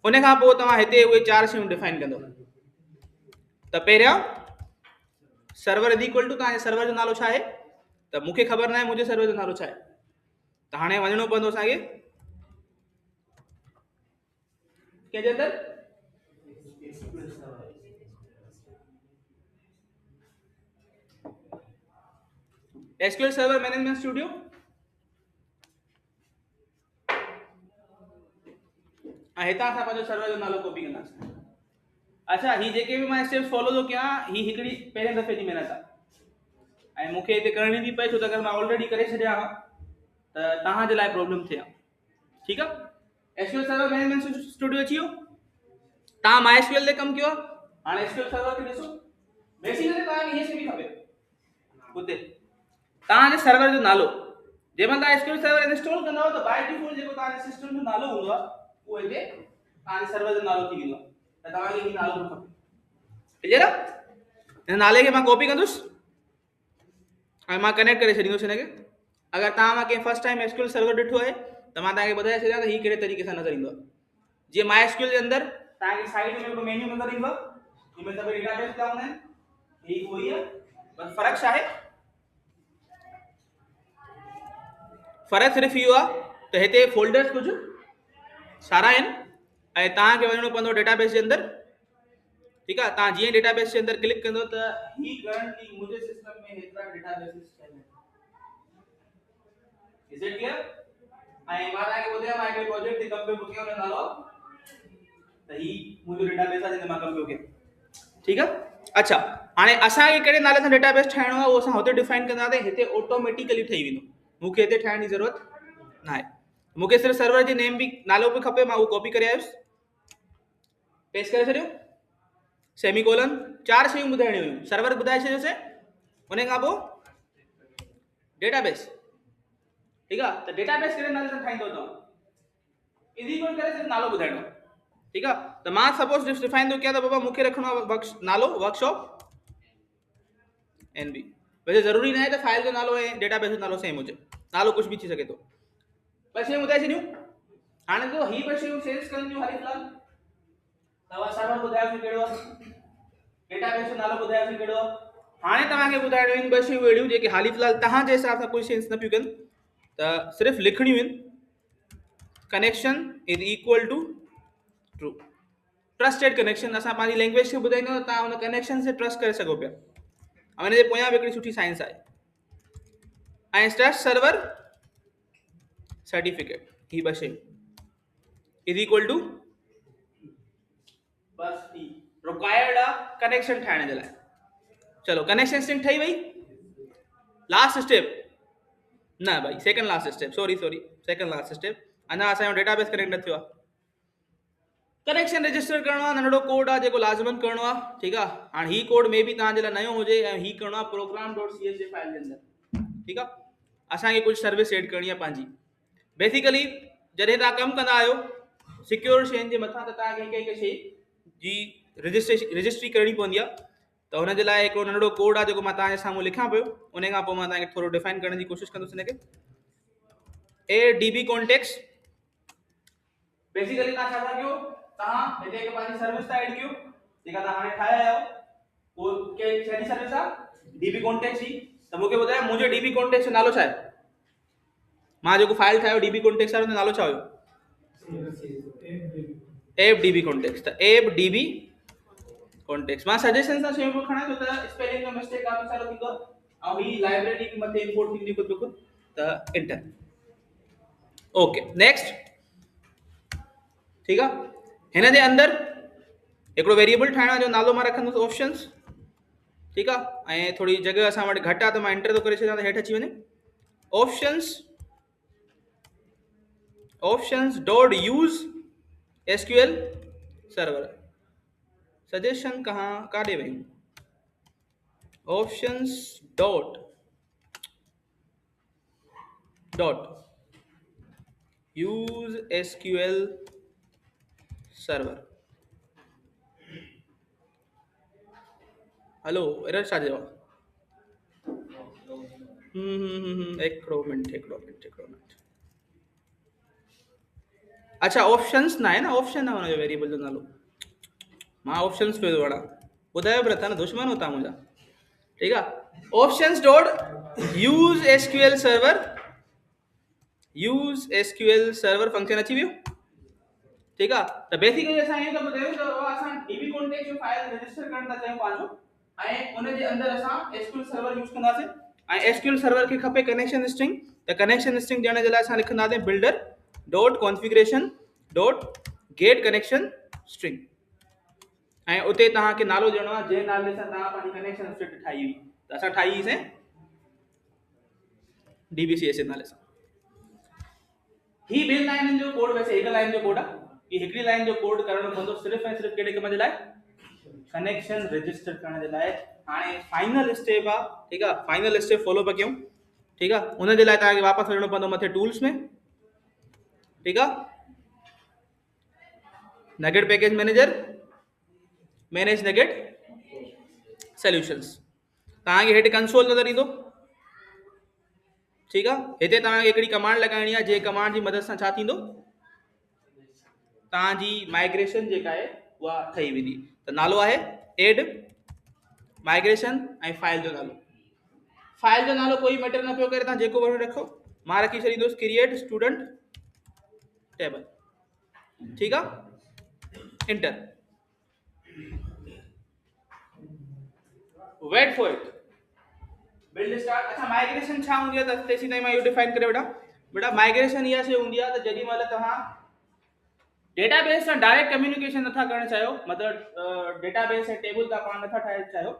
उन खां पोइ तव्हां हिते उहे 4 शयूं डिफाइन कंदो। त पहिरियां सर्वर इज इक्वल टू तव्हांजे सर्वर जो नालो छा आहे? त मूंखे ख़बर न आहे मुंहिंजे सर्वर जो नालो छा आहे, त हाणे वञणो पवंदो असांखे कंहिंजे अंदरि SQL सर्वर मैनेजमेंट स्टूडियो। हितां असां पंहिंजो सर्वर जो नालो कॉपी कंदासीं। अच्छा ही जेके बि मां स्टेप्स फॉलो थो कयां, ही हिकिड़ी पहिरें दफ़े जी महिनत आहे ऐं मूंखे हिते करणी थी पए, छो त अगरि मां ऑलरेडी करे छॾियां हा त तव्हांजे लाइ प्रॉब्लम थिए। ठीकु आहे? SQL सर्वर मैनेजमेंट स्टूडियो अची वियो। तव्हां MySQL ते कमु कयो। हाणे SQL सर्वर खे ॾिसो। बेसिकली तव्हांखे हीअ शइ बि खपे हुते तव्हांजे सर्वर जो नालो। जंहिंमहिल तव्हां SQL सर्वर इंस्टॉल कंदव त बाय डिफॉल्ट जेको तव्हांजे सिस्टम जो नालो हूंदो आहे उहो हिते तव्हांजे सर्वर जो नालो थी वेंदो आहे। त तव्हांखे हीउ नालो खपे। क्लियर आहे? हिन नाले खे मां कॉपी कंदुसि ऐं मां कनेक्ट करे छॾींदुसि हिनखे। अगरि तव्हां मां कंहिं फर्स्ट टाइम SQL सर्वर ॾिठो आहे त मां तव्हांखे ॿुधाए छॾियां त हीउ कहिड़े तरीक़े सां नज़र ईंदो आहे। जीअं MySQL जे अंदरि तव्हांखे साइड में हिकिड़ो मेन्यू नज़र ईंदो आहे, जंहिंमें सभई डेटाबेस जा हूंदा आहिनि। हीउ उहो ई आहे, बसि फ़र्क़ु छा आहे? फ़र्क़ु सिर्फ़ु इहो आहे त हिते फोल्डर्स कुझु सारा आहिनि ऐं तव्हांखे वञणो पवंदो डेटाबेस जे अंदरि। ठीकु आहे? तव्हां जीअं डेटाबेस जे अंदरि क्लिक कंदो त ही करंटली मुंहिंजे सिस्टम में हेतिरा डेटाबेसिस आहिनि। Is it clear? ऐं मां तव्हांखे ॿुधायां मां हिकिड़े प्रोजेक्ट ते कमु पियो कयां, हुन जो नालो त ही मुंहिंजो डेटाबेस आहे जंहिंते मां कमु पियो कयां। ठीकु आहे? अच्छा हाणे असांखे कहिड़े नाले सां डेटाबेस ठाहिणो आहे उहो असां हुते डिफाइन कंदासीं। हिते ऑटोमेटिकली ठही वेंदो, मूंखे हिते ठाहिण जी ज़रूरत न आहे। मूंखे सिर्फ़ु सर्वर जी नेम बि नालो बि खपे, मां उहो कॉपी करे आयुसि, पेस्ट करे छॾियो, सेमीकोलन। 4 शयूं ॿुधाइणियूं हुयूं। सर्वर ॿुधाए छॾियोसीं, उन खां पोइ डेटाबेस। ठीकु आहे? त डेटाबेस कहिड़े नाले सां ठाहींदो तव्हां? इज़ इक्वल करे सिर्फ़ु नालो ॿुधाइणो। ठीकु आहे? त मां सपोज डिफाइन थो कयां त बाबा मूंखे रखिणो आहे नालो वर्कशॉप NB। वैसे ज़रूरी न आहे त फाइल जो नालो ऐं डेटाबेस जो नालो सेम हुजे, नालो कुझु बि थी सघे थो। ॿ शयूं ॿुधाए छॾियूं। हाणे तो ही ॿ शयूं सेल्स करण जूं हाली फ़िलहाल तव्हां सर्वर ॿुधायो कहिड़ो आहे। डेटाबेस जो नालो ॿुधायोसीं कहिड़ो आहे। हाणे तव्हांखे ॿुधाइणियूं आहिनि ॿ शयूं अहिड़ियूं जेके हाली फ़िलहाल तव्हां जे हिसाब सां कोई सेंस न पियूं कनि, त सिर्फ़ु लिखणियूं आहिनि। Connection is equal to true. Trusted connection, असां पंहिंजी लैंग्वेज खे ॿुधाईंदा त तव्हां हुन कनेक्शन से ट्रस्ट करे सघो पिया। ऐं हिन जे पोयां बि हिकिड़ी सुठी साइंस आहे। ऐं ट्रस्ट सर्वर सर्टिफिकेट, ही ॿ शयूं इज इक्वल टू बस ही रिक्वायर्ड आहे कनेक्शन ठाहिण जे लाइ। चलो कनेक्शन स्ट्रिंग ठही वई। लास्ट स्टेप न भाई, second last step, sorry second last step, अञा असांजो डेटाबेस कनेक्ट न थियो आहे। कनेक्शन रजिस्टर करणो आहे, नंढड़ो कोड आहे जेको लाज़मन करणो आहे, ठीकु आहे। हाणे ही कोड में बि तव्हांजे लाइ नयो हुजे ऐं ही करणो आहे program.cs जे फाइल जे अंदरि, ठीकु आहे। असांखे कुझु सर्विस एड करणी आहे पंहिंजी। बेसिकली जॾहिं तव्हां कमु कंदा आहियो सिक्योर शयुनि जे मथां, त तव्हांखे हिकु शइ जी रजिस्ट्री करणी पवंदी आहे। त हुन जे लाइ हिकिड़ो नंढड़ो कोड आहे जेको मां तव्हांजे साम्हूं लिखां पियो, उन खां पोइ मां तव्हांखे थोरो डिफाइन करण जी कोशिशि कंदुसि हिनखे। ADB कॉन्टेक्स्ट, बेसिकली तव्हां छा था कयो, तव्हां हिते हिकु पंहिंजी सर्विस था एड कयो जेका तव्हां हाणे ठाहिया आहियो। उहो कहिड़ी सर्विस आहे, DB कॉन्टेक्स्ट जी। त मूंखे ॿुधायो मुंहिंजो DB कॉन्टेक्स्ट जो नालो छा आहे? मां जेको फाइल ठाहियो DB कॉन्टेक्स्ट वारो, नालो छा हुयो? AppDB context. त AppDB कॉन्टेक्स्ट मां सजेशन सां शयूं पियो खणां, छो त स्पेलिंग जो मिस्टेक काफ़ी सारो थींदो आहे। ऐं ही लाइब्रेरी बि मथे इंपोर्ट थींदी खुद ब खुद, त इंटर। ओके नेक्स्ट, ठीकु आहे। हिन जे अंदरि हिकिड़ो वेरिएबल ठाहिणो आहे जो नालो मां रखंदुसि ऑप्शंस, ठीकु आहे। ऐं थोरी जॻह असां वटि घटि आहे त मां एंटर थो करे छॾियां त हेठि अची वञे। Options dot use SQL server. Suggestion कहाँ काॾे वई? Options dot use SQL server. Hello error छा जवाब? हिकिड़ो मिनट। अच्छा ऑप्शंस ना है ना, ऑप्शन है हुनजो वेरिएबल जो नालो। मां ऑप्शंस पे थो वड़ा, ॿुधायो पिया था न, दुश्मन हो तव्हां मुंहिंजा, ठीकु आहे। Options dot use SQL server, use SQL server function अची वियो, ठीकु आहे। त बेसिकली असां इहो था ॿुधायूं त असां DB कॉन्टेक्स्ट जो फाइल रजिस्टर करण था चाहियूं पंहिंजो, ऐं उन जे अंदरि असां SQL सर्वर यूज़ कंदासीं। ऐं SQL सर्वर खे खपे कनेक्शन स्ट्रिंग, त कनेक्शन स्ट्रिंग ॾियण जे लाइ असां लिखंदासीं builder dot configuration dot get connection string. ऐं उते तव्हांखे नालो ॾियणो आहे जंहिं नाले सां तव्हां पंहिंजी कनेक्शन स्ट्रिंग ठाही हुई। त असां ठाही हुईसीं DBCS नाले सां। ही ॿिनि लाइननि जो कोड, वैसे हिकु लाइन जो कोड आहे। ही हिकिड़ी लाइन जो कोड करणो पवंदो सिर्फ़ु ऐं सिर्फ़ु कहिड़े कम जे लाइ? कनेक्शन रजिस्टर करण जे लाइ। हाणे फाइनल स्टेप आहे, ठीकु आहे। फाइनल स्टेप फॉलो पिया कयूं, ठीकु आहे। उन जे लाइ तव्हांखे वापसि वञिणो पवंदो मथे टूल्स में, ठीकु आहे। Nugget package manager, manage nugget solutions. तव्हांखे हेठि कंसोल नज़र ईंदो, ठीकु आहे। हिते तव्हांखे हिकिड़ी कमांड लॻाइणी आहे, जंहिं कमांड जी मदद सां छा थींदो, तव्हांजी माइग्रेशन जेका आहे उहा ठही वेंदी। त नालो आहे एड माइग्रेशन ऐं फाइल जो नालो। फाइल जो नालो कोई मैटर न पियो करे, तव्हां जेको वठो रखो। मां रखी छॾींदुसि क्रिएट स्टूडेंट टेबल, ठीकु आहे। Enter, wait for it, build start. अच्छा माइग्रेशन छा हूंदी आहे, त तेसी ताईं मां इहो डिफाइन करे बेटा माइग्रेशन इहा शइ हूंदी आहे त जेॾी महिल तव्हां डेटाबेस सां डायरेक्ट कम्युनिकेशन नथा करणु चाहियो, मतिलबु डेटाबेस ऐं टेबल तव्हां पाण नथा ठाहे चाहियो,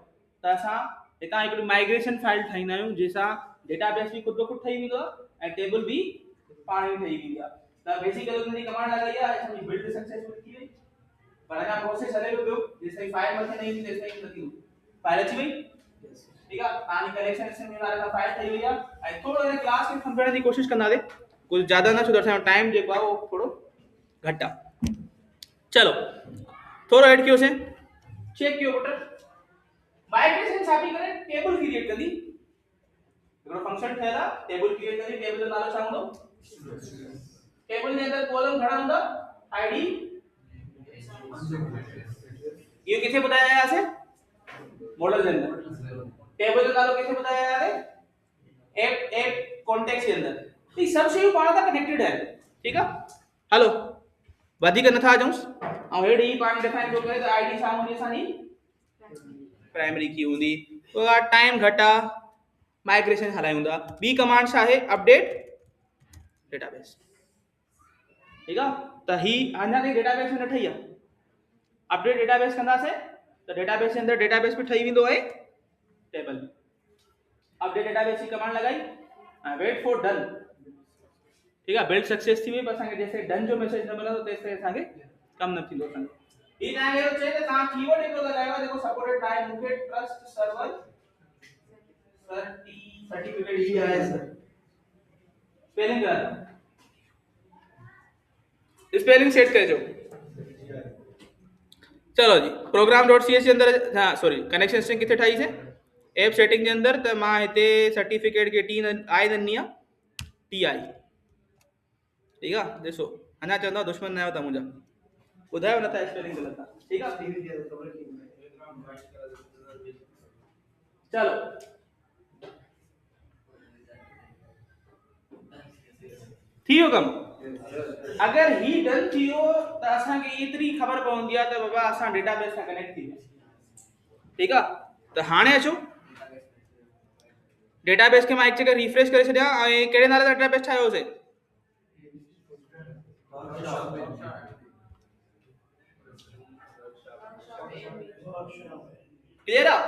त असां हितां हिकिड़ी माइग्रेशन फाइल ठाहींदा आहियूं जंहिंसां डेटाबेस बि ख़ुदि ब ख़ुदि ठही वेंदो आहे ऐं टेबल बि पाण ई ठही वेंदी आहे। त बेसिकली हुनजी कमांड लॻाई आहे, असांजी बिल्ड सक्सेसफुल थी वई, पर अञा प्रोसेस हले पियो, जेसिताईं फाइल मथे न ईंदी तेसिताईं न थींदो। फाइल अची वई, ठीकु आहे। तव्हांजी कनेक्शन स्ट्रिंग जे नाले सां फाइल ठही वई आहे। ऐं थोरो हिन क्लास खे सम्झण जी कोशिशि कंदासीं, कुझु ज़्यादा न, छो त असांजो टाइम जेको आहे उहो थोरो घटि आहे। चलो थोरो हेठि कयोसीं, चेक कयो पुट। माइग्रेशन छा थी करे, टेबल क्रिएट कंदी। हिकिड़ो फंक्शन ठहियल आहे, टेबल क्रिएट कंदी। टेबल जो नालो छा हूंदो? टेबल जे अंदरि कॉलम घणा हूंदा? आईडी। इहो किथे ॿुधायासीं? मॉडल जे अंदर टेबल जो नालो कैसे बताया यार ऐप ऐप कॉन्टेक्स्ट के अंदर ये सब शयूं पाण सां कनेक्टेड है ठीक है हलो वधीक नथा अचूंसि ऐं हेॾे ई पाण डिफाइन थो करे त आईडी छा हूंदी असांजी प्राइमरी की हूंदी टाइम घटि आहे माइग्रेशन हलायूं था ॿी कमांड छा आहे अपडेट डेटाबेस ठीक है त ही अञा ताईं डेटाबेस में न ठही आहे अपडेट डेटाबेस कंदासीं त डेटाबेस के अंदर डेटाबेस में ठही वेंदो आहे टेबल अपडेट डेटाबेस की कमांड लगाई वेट फॉर डन ठीक है बिल्ड सक्सेस थी वई पर असांखे जैसे डन जो मैसेज न मिलंदो तेसिताईं असांखे कम न थींदो असांजो ही तव्हांखे इहो चए त तव्हां कीवर्ड हिकिड़ो लॻायो आहे जेको सपोर्टेड आहे मूंखे ट्रस्ट सर्वर सर्टिफिकेट ही आहे स्पेलिंग करा स्पेलिंग सेट करे जो चलो जी program.cs के अंदर हाँ सॉरी कनेक्शन स्ट्रिंग किथे ठाही से ऐप सेटिंग के अंदर त मां हिते सर्टिफिकेट के टी आई दन्नी आहे टी आई ठीक है ॾिसो अञा चवंदा दुश्मन न आहियो तव्हां मुंहिंजा ॿुधायो नथा स्पेलिंग ग़लति आहे ठीक है चलो थी वियो कम अगर ही डन थी वियो त असांखे एतिरी ख़बर पवंदी आहे त बाबा असां डेटाबेस सां कनेक्ट थी वियासीं ठीक आहे त हाणे अचो डेटाबेस खे मां हिकु जगह रिफ्रेश करे छॾियां ऐं कहिड़े नाले सां डेटाबेस ठाहियोसीं क्लियर आहे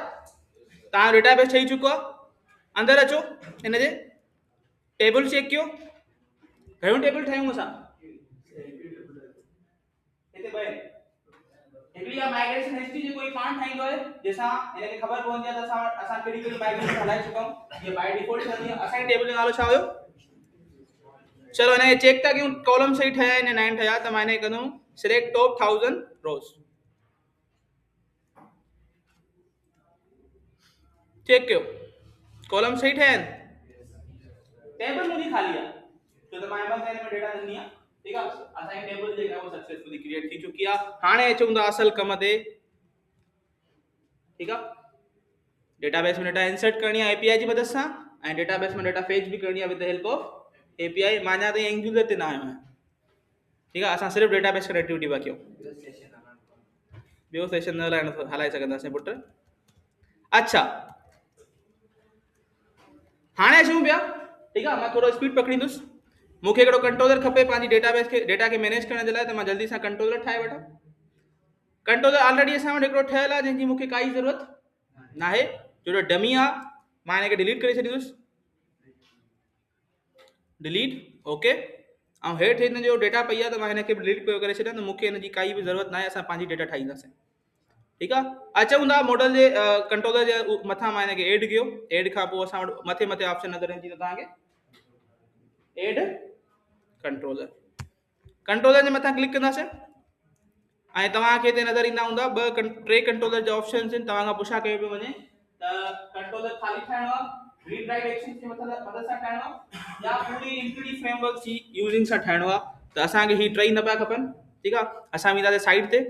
तव्हां डेटाबेस ठही चुको आहे अंदर अचो हिन जे टेबल चेक कयो घणियूं टेबल ठाहियूं असां हिते ॿ हिकिड़ी आहे माइग्रेशन हिस्ट्री जेको ई पाण ठाहींदो आहे जंहिंसां हिनखे ख़बर पवंदी आहे त असां कहिड़ी कहिड़ी माइग्रेशन हलाए चुका आहियूं ये बाय डिफॉल्ट ठहंदी आहे असांजी टेबल जो नालो छा हुयो चलो हिनखे चेक था कयूं कॉलम सही ठहिया आहिनि 9 ठहिया त मां हिनखे कंदुमि सिलेक्ट टॉप 1000 रोज चेक कयो कॉलम सही ठहिया आहिनि टेबल मुंहिंजी ख़ाली आहे छो त मां एमएस में डेटा ॾिनी आहे ठीक आहे असांजी टेबल जेका आहे सक्सेसफुली क्रिएट थी चुकी आहे हाणे अचूं था असल कम ते ठीक आहे डेटाबेस में डेटा इंसर्ट करनी है एपीआई की मदद से एंड डेटाबेस में डेटा फेच भी करनी है with the help of API मां अञा ताईं एंड यूजर ते ना आयो है ठीक है असां सिर्फ डेटाबेस कनेक्टिविटी बाकी ॿियो सेशन न हलाए सघंदासीं पुट अच्छा हाणे अचूं पिया ठीक है मां थोड़ो स्पीड पकड़ींदुसि मूंखे हिकिड़ो कंट्रोलर खपे पंहिंजी डेटाबेस के डेटा के मैनेज करण जे लाइ त मां जल्दी सां कंट्रोलर ठाहे वठां कंट्रोलर ऑलरेडी असां वटि हिकिड़ो ठहियल आहे जंहिंजी मूंखे काई ज़रूरत न आहे जो डमी आहे मां हिनखे डिलीट करे छॾींदुसि डिलीट ओके ऐं हेठि हिन जो डेटा पई आहे त मां हिनखे डिलीट पियो करे छॾियां त मूंखे हिनजी काई बि ज़रूरत न आहे असां पंहिंजी डेटा ठाहींदासीं ठीकु आहे अचूं था मॉडल जे कंट्रोलर जे मथां मां हिनखे एड कयो एड खां पोइ असां वटि मथे मथे ऑप्शन नज़र ईंदी त तव्हांखे एड कंट्रोलर जे मथां क्लिक कंदासीं ऐं तव्हांखे हिते नज़र ईंदा हूंदा टे कंट्रोलर जा ऑप्शन आहिनि तव्हां खां पुछा कयो पियो वञे त कंट्रोलर ख़ाली ठाहिणो आहे रीड राइट एक्शन जे मदद सां ठाहिणो आहे या पूरी इंक्लूडिंग फ्रेमवर्क जी यूजिंग सां ठाहिणो आहे त असांखे ही टई न पिया खपनि ठीकु आहे असां वेंदासीं साइड ते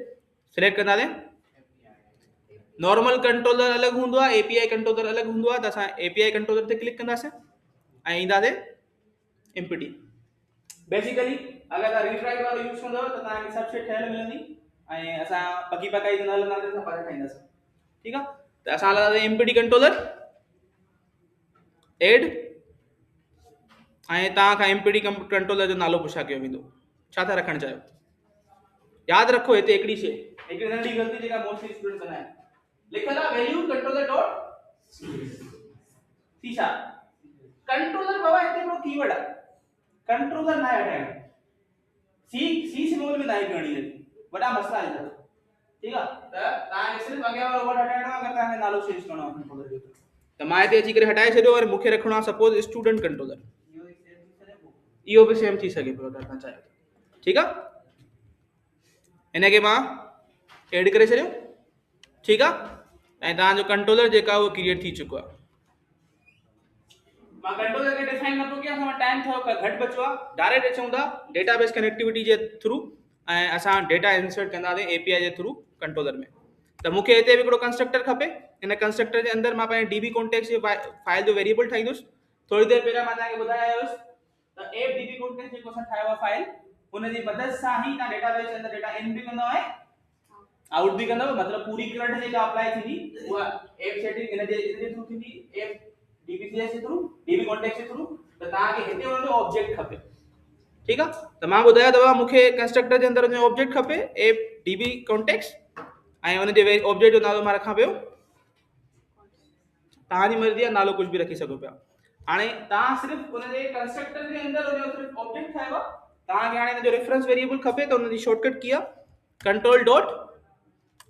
सिलेक्ट कंदासीं नॉर्मल कंट्रोलर अलॻि हूंदो आहे एपीआई कंट्रोलर अलॻि हूंदो आहे त असां एपीआई कंट्रोलर ते क्लिक कंदासीं ऐं ईंदासीं एमपीटी बेसिकली अगर तव्हां रीड राइट वारो यूज़ कंदव त तव्हांखे सभु शइ ठहियल मिलंदी ऐं असां पकी पकाई न हलंदासीं असां पाण ठाहींदासीं ठीकु आहे त असां हलंदासीं एमपीटी कंट्रोलर एड ऐं तव्हां खां एमपीटी कंट्रोलर जो नालो पुछा कयो वेंदो छा था रखणु चाहियो यादि रखो हिते हिकिड़ी शइ हिकिड़ी नंढी ग़लती जेका मोस्टली स्टूडेंट कंदा आहिनि लिखियल आहे value controller dot C sharp controller बाबा हिते हिकिड़ो कीवर्ड आहे कंट्रोलर ना हटाइणो सी सिंबल में नहीं करनी है वडा मसला है ठीक है त तव्हांखे सिर्फ अॻियां वारो वर्ड हटाइणो आहे अगरि तव्हांखे नालो चेंज करणो आहे कंट्रोलर जो त मां हिते अची करे हटाए छॾियो और मूंखे रखणो आहे सपोज स्टूडेंट कंट्रोलर इहो बि सेम थी सघे पियो अगरि तव्हां चाहियो ठीकु आहे हिनखे मां एड करे छॾियो ठीकु आहे ऐं तव्हांजो कंट्रोलर जेका उहो क्रिएट थी चुको आहे मां कंट्रोलर खे डिफाइन न पियो कयां असां टाइम थोरो घटि बचो आहे डायरेक्ट अचूं था डेटाबेस कनेक्टिविटी जे थ्रू ऐं असां डेटा इंसर्ट कंदासीं एपीआई जे थ्रू कंट्रोलर में त मूंखे हिते बि हिकिड़ो कंस्ट्रक्टर खपे इन कंस्ट्रक्टर जे अंदर मां पंहिंजे डीबी कॉन्टेक्स्ट जे फाइल जो वेरिएबल ठाहींदुसि। थोड़ी देर पहिरियां मां तव्हांखे ॿुधायोसि त एप डीबी कॉन्टेक्स्ट जेको असां ठाहियो आहे फाइल, उन जी मदद सां ई तव्हां डेटाबेस जे अंदर डेटा इन बि कंदो आहे, आउट भी कंदव। मतलब पूरी करंट जेका अप्लाई थींदी उहा एप सेटिंग इन जे थ्रू थींदी, एप डीबीसीएस जे थ्रू, डीबी कॉन्टेक्स्ट जे थ्रू। त तव्हांखे हिते हुनजो ऑब्जेक्ट खपे, ठीकु आहे। त मां ॿुधायो अथव मूंखे कंस्ट्रक्टर जे अंदर हुनजो ऑब्जेक्ट खपे एप डीबी कॉन्टेक्स्ट, ऐं हुनजे ऑब्जेक्ट जो नालो मां रखां पियो, तव्हांजी मर्ज़ी आहे, नालो कुझु बि रखी सघो पिया। हाणे तव्हां सिर्फ़ु हुनजे कंस्ट्रक्टर जे अंदर हुनजो सिर्फ़ु ऑब्जेक्ट ठाहियो आहे। तव्हांखे हाणे हिनजो रेफरेंस वेरिएबल खपे त हुनजी शॉर्टकट की आहे कंट्रोल डॉट,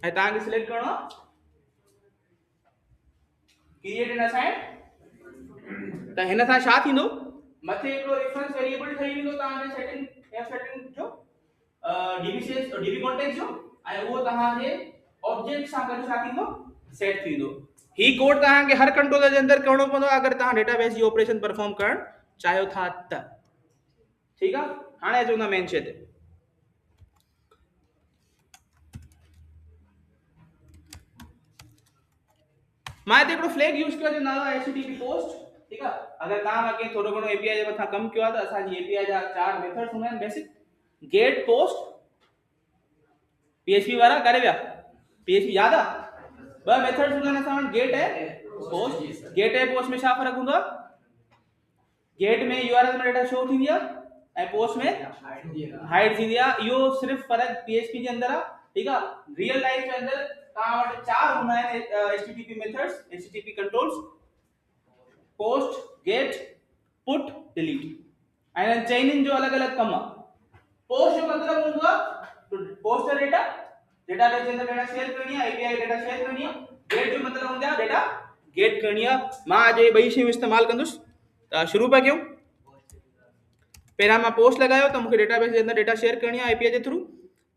ऐं तव्हांखे सिलेक्ट करणो आहे क्रिएट एन असाइन। त हिन सां छा थींदो, मथे हिकिड़ो रेफरेंस वेरिएबल ठही वेंदो तव्हांजे सेटिंग एप सेटिंग जो डीबीसीएस डीबी कॉन्टेक्स्ट जो, ऐं उहो तव्हांजे ऑब्जेक्ट सां गॾु छा थींदो, सेट थी वेंदो। ही कोड तव्हांखे हर कंट्रोलर जे अंदर करणो पवंदो अगरि तव्हां डेटाबेस जी ऑपरेशन परफॉर्म करणु चाहियो था त, ठीकु आहे। हाणे अचूं था मेन शइ ते। मां हिते हिकिड़ो फ्लैग यूज़ कयो जो नालो आहे HTTP पोस्ट, ठीकु आहे। अगरि तव्हां कंहिं थोरो घणो API जे मथां कमु कयो आहे त असांजी API जा 4 मेथड्स हूंदा आहिनि बेसिक, गेट, पोस्ट, PHP वारा करे विया, PHP याद आहे, 2 मेथड्स हूंदा आहिनि असां वटि, गेट ऐं पोस्ट। गेट ऐं पोस्ट में छा फ़र्क़ु हूंदो आहे, गेट में URL में डेटा शो थींदी आहे ऐं पोस्ट में हाइड थींदी आहे। इहो सिर्फ़ु फ़र्क़ु PHP जे अंदर आहे, ठीकु आहे। रियल लाइफ जे अंदर तव्हां वटि 4 हूंदा आहिनि HTTP methods, HTTP controls, post, get, put, delete, ऐं चइनिनि जो अलॻि अलॻि कमु आहे। पोस्ट जो मतिलबु हूंदो आहे पोस्ट डेटा, डेटाबेस जे अंदर डेटा शेयर करणी आहे, API डेटा शेयर करणी आहे। गेट जो मतिलबु हूंदो आहे डेटा गेट करणी आहे। मां अॼु ॿई शयूं इस्तेमालु कंदुसि। त शुरू पिया कयूं। पहिरियां मां पोस्ट लॻायो त मूंखे डेटाबेस जे अंदर डेटा शेयर करणी आहे API जे थ्रू।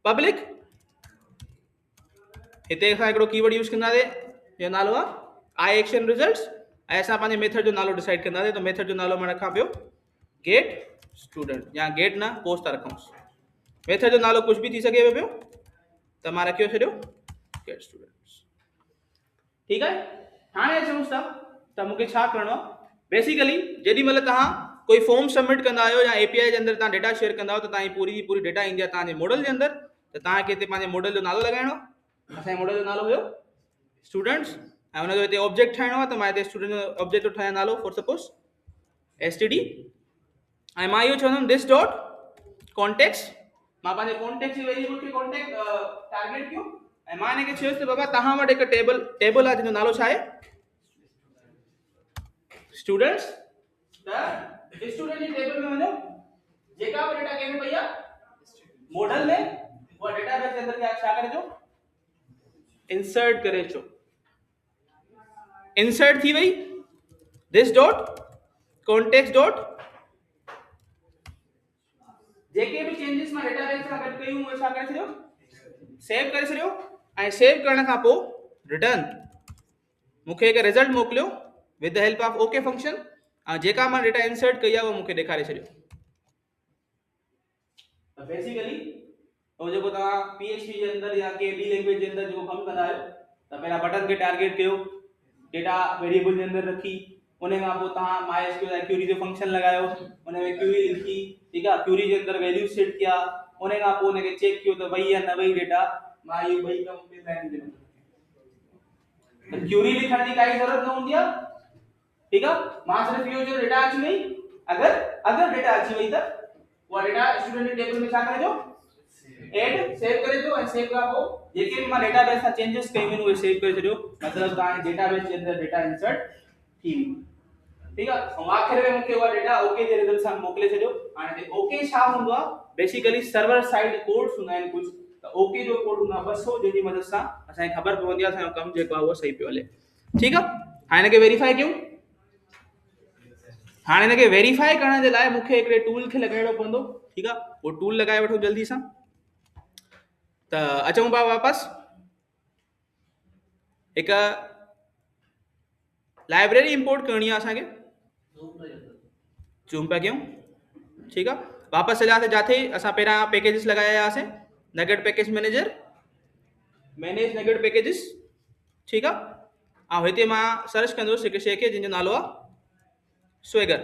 पब्लिक, हिते असां हिकिड़ो कीवर्ड यूज़ कंदासीं जो नालो आहे आई एक्शन रिजल्ट्स, ऐं असां पंहिंजे मेथड जो नालो डिसाइड कंदासीं। त मेथड जो नालो मां रखां पियो गेट स्टूडेंट, या गेट न पोस्ट था रखूंसि। मेथड जो नालो कुझु बि थी सघे पियो, त मां रखियो छॾियो गेट स्टूडेंट्स, ठीकु आहे। हाणे अचूं था त मूंखे छा करिणो आहे। बेसिकली जेॾी महिल तव्हां कोई फॉर्म सबमिट कंदा आहियो या API जे अंदर तव्हां डेटा शेयर कंदा आहियो त तव्हांजी पूरी जी पूरी डेटा ईंदी आहे तव्हांजे मॉडल जे अंदर। त तव्हांखे हिते पंहिंजे मॉडल जो नालो लॻाइणो आहे। असांजे मॉडल जो नालो हुयो स्टूडेंट्स, ऐं हुनजो हिते ऑब्जेक्ट ठाहिणो आहे। त मां हिते स्टूडेंट जो ऑब्जेक्ट थो ठाहियां, नालो फॉर सपोज STD, ऐं मां इहो चवंदुमि दिस डॉट कॉन्टेक्स्ट। मां पंहिंजे कॉन्टेक्स्ट जी वेरिएबल खे कॉन्टेक्ट टारगेट कयो, ऐं मां हिनखे चयोसि त बाबा तव्हां वटि हिकु टेबल आहे जंहिंजो नालो छा आहे स्टूडेंट्स। त स्टूडेंट जी टेबल में वञो, जेका बि डेटा कंहिंमें पई आहे मॉडल में, उहा डेटाबेस जे अंदर छा करे अचो, इंसर्ट करे अचो। इंसर्ट थी वई this dot context dot, JK be changes मां डेटाबेस सां गॾु कयूं उहे छा करे छॾियो, सेव करे छॾियो। ऐं सेव करण खां पोइ रिटर्न मूंखे हिकु रिज़ल्ट मोकिलियो with the help of okay function, ऐं जेका मां डेटा इंसर्ट कई आहे उहो मूंखे ॾेखारे छॾियो। त बेसिकली उहो जेको तव्हां PHP जे अंदर या के ॿी लैंग्वेज जे अंदर जेको कमु कंदा आहियो, त पहिरियां बटन खे टारगेट कयो, डेटा वेरिएबल जे अंदर रखी, उन खां पोइ तव्हां MySQL क्यूरी जो फंक्शन लॻायो, उन में क्यूरी लिखी, ठीकु आहे, क्यूरी जे अंदर वैल्यू सेट किया, उन खां पोइ उनखे चेक कयो त वई या न वई डेटा। मां इहे ॿई कम ॿिनि लाइनुनि जे मथां, त क्यूरी लिखण जी काई ज़रूरत न हूंदी आहे, ठीकु आहे। मां सिर्फ़ु इहो जो डेटा अची वई, अगरि डेटा अची वई त उहा डेटा स्टूडेंट जे टेबल में छा करे जो ऐड सेव करे जो, ऐं सेव खां पोइ जेके बि मां डेटाबेस सां चेंजेस कयूं आहिनि उहे सेव करे छॾियो। मतिलबु तव्हांजे डेटाबेस जे अंदर डेटा इंसर्ट थी वई, ठीकु आहे। ऐं आख़िर में मूंखे उहा डेटा ओके जे रिज़ल्ट सां मोकिले छॾियो। हाणे हिते ओके छा हूंदो आहे, बेसिकली सर्वर साइड कोड्स हूंदा आहिनि कुझु, त ओके जो कोड हूंदो आहे 200, जंहिंजी मदद सां असांखे ख़बर पवंदी आहे असांजो कमु जेको आहे उहो सही पियो हले, ठीकु आहे। हाणे हिनखे वेरीफाई कयूं। हाणे हिनखे वेरीफाई करण जे लाइ मूंखे हिकिड़े टूल खे लॻाइणो पवंदो, ठीकु आहे। उहो टूल लॻाए वठो जल्दी सां। त अचूं पिया वापसि, हिकु लाइब्रेरी इंपोर्ट करणी आहे असांखे, ज़ूम पिया कयूं, ठीकु आहे। वापसि हलियासीं जिथे असां पहिरियां पैकेजिस लॻाया हुआसीं, NuGet package manager, manage NuGet packages, ठीकु आहे। ऐं हिते मां सर्च कंदुसि हिकु शइ खे जंहिंजो नालो आहे स्वेगर।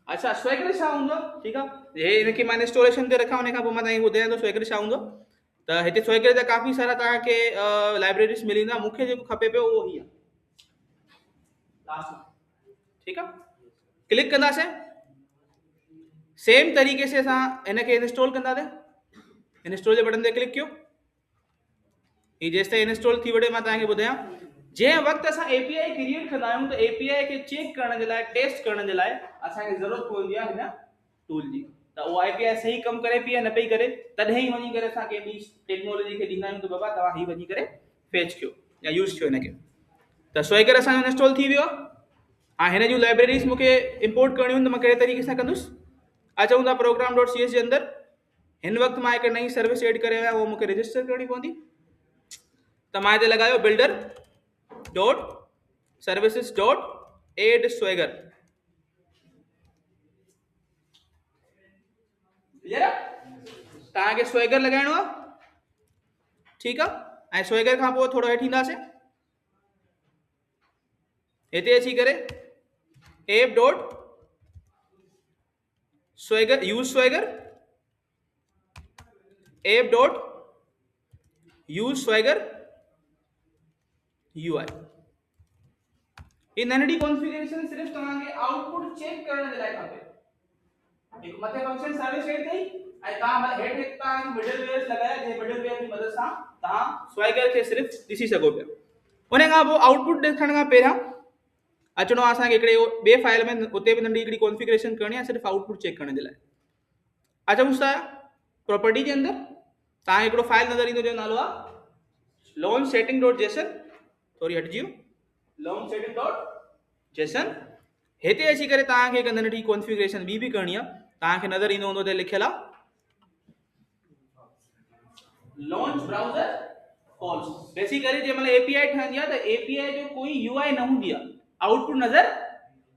अच्छा स्वेगर छा हूंदो आहे, ठीकु आहे, हे हिनखे मां इंस्टॉलेशन ते रखां, उन खां पोइ मां तव्हांखे ॿुधायां थो स्वेगर छा हूंदो। त हिते स्वेगर जा काफ़ी सारा तव्हांखे लाइब्रेरीज़ मिली वेंदा। मूंखे जेको खपे पियो उहो ही आहे लास्ट में, ठीकु आहे। क्लिक कंदासीं, सेम तरीक़े से असां हिनखे इंस्टॉल कंदासीं। इंस्टॉल जे बटन ते क्लिक कयो, ही जेसि ताईं इंस्टॉल थी वठे मां तव्हांखे ॿुधायां। जंहिं वक़्तु असां API क्रिएट कंदा आहियूं त API खे चेक करण जे लाइ, टेस्ट करण जे लाइ असांखे ज़रूरत पवंदी आहे हिन टूल जी। त उहा API सही कमु करे पई या न पई करे, तॾहिं ई वञी करे असां कंहिं ॿी टेक्नोलॉजी खे ॾींदा आहियूं त बाबा तव्हां ही वञी करे फेच कयो या यूज़ कयो हिनखे। त स्वेगर असांजो इंस्टॉल थी वियो आहे। हिन जूं लाइब्रेरीज़ मूंखे इंपोर्ट करणियूं आहिनि त मां कहिड़े तरीक़े सां कंदुसि। अचूं था program.cs जे अंदरि। हिन वक़्तु मां हिकु नई सर्विस एड करे आहियां, उहो मूंखे रजिस्टर करणी पवंदी। त मां हिते लॻायो builder.services.add swagger। क्लियर आहे? तव्हांखे स्वेगर लॻाइणो आहे, ठीकु आहे। ऐं स्वेगर खां पोइ थोरो हेठि ईंदासीं, हिते अची करे app.swagger use swagger app.use swagger UI। ये नंढड़ी कॉन्फ़िगरेशन सिर्फ तव्हांखे आउटपुट चेक करण जे लाइ खपे। हिकु मथे फंक्शन सर्विस एड कई ऐं तव्हां हेठि हिकु तव्हां मिडलवेयर लॻाया, जंहिं मिडलवेयर जी मदद सां तव्हां स्वेगर खे सिर्फ ॾिसी सघो पिया। उन खां पोइ आउटपुट ॾिसण खां पहिरियां अचणो आहे असांखे हिकिड़े ॿिए फाइल में, उते बि नंढी हिकिड़ी कॉन्फ़िगरेशन करणी आहे सिर्फ आउटपुट चेक करण जे लाइ। अचूं था प्रॉपर्टी जे अंदरि, तव्हांखे हिकिड़ो फाइल नज़र ईंदो जंहिंजो नालो आहे launchsetting.json। थोरी हटिजी वियो, launchsetting.json। हिते अची करे तव्हांखे हिकु नंढी कॉन्फ़िगरेशन ॿी बि करणी आहे। तव्हांखे नज़र ईंदो हूंदो ते लिखियलु आहे लॉन्च ब्राउज़र फॉल्स। बेसिकली जंहिं महिल API ठहंदी आहे त API जो कोई UI न हूंदी आहे, आउटपुट नज़र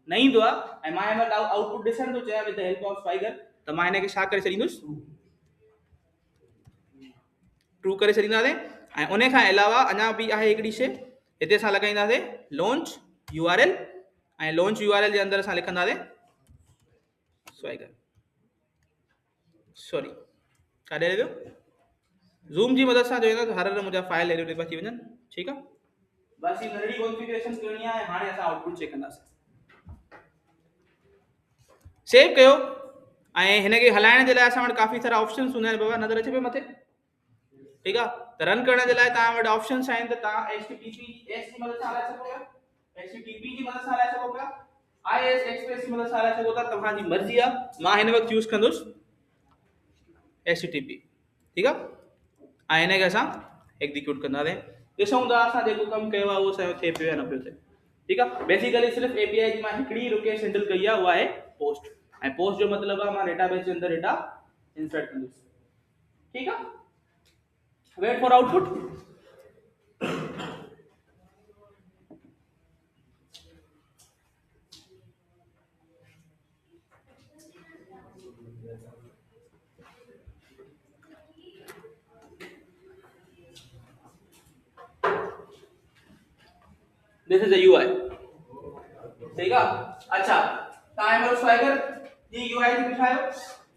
न ईंदो आहे। ऐं मां हिन वटि आउटपुट ॾिसण थो चाहियां with the help of Swagger, त मां हिनखे छा करे छॾींदुसि, ट्रू करे छॾींदासीं। ऐं उन खां अलावा अञा बि आहे हिकिड़ी शइ, हिते असां लॻाईंदासीं लॉन्च URL, ऐं लॉन्च URL जे अंदरि असां लिखंदासीं स्वेगर। सॉरी काॾे वियो, ज़ूम जी मदद सां जो आहे न हर मुंहिंजा फाइल एडिट अची वञनि, ठीकु आहे। बस ये नंढड़ी कॉन्फ़िगरेशन करणी आहे। हाणे असां आउटपुट चेक कंदासीं। सेव कयो ऐं हिनखे हलाइण जे लाइ असां वटि काफ़ी सारा ऑप्शन्स हूंदा आहिनि। बाबा नज़र अचे पियो मथे, ठीकु आहे। त रन करण जे लाइ तव्हां वटि ऑप्शन्स आहिनि, त तव्हां HTTPS जी मदद सां हलाए सघो पिया, HTTP जी मदद सां हलाए सघो पिया, IIS एक्सप्रेस जी मदद सां हलाए सघो था। तव्हांजी मर्ज़ी आहे। मां हिन वक़्तु यूज़ कंदुसि HTTP, ठीकु आहे। ऐं हिनखे असां एग्जीक्यूट कंदासीं। ॾिसूं था असां जेको कमु कयो आहे उहो असांजो थिए पियो या न पियो थिए, ठीकु आहे। बेसिकली सिर्फ़ु API जी मां हिकिड़ी रिक्वेस्ट हैंडल कई आहे, उहा आहे पोस्ट। ऐं पोस्ट जो मतिलबु आहे मां डेटाबेस जे अंदरि डेटा इंसर्ट कंदुसि, ठीकु आहे। Wait for output. This is the UI, ठीक है। अच्छा तव्हां हिन स्वेगर जी UI खे ॾेखारियो।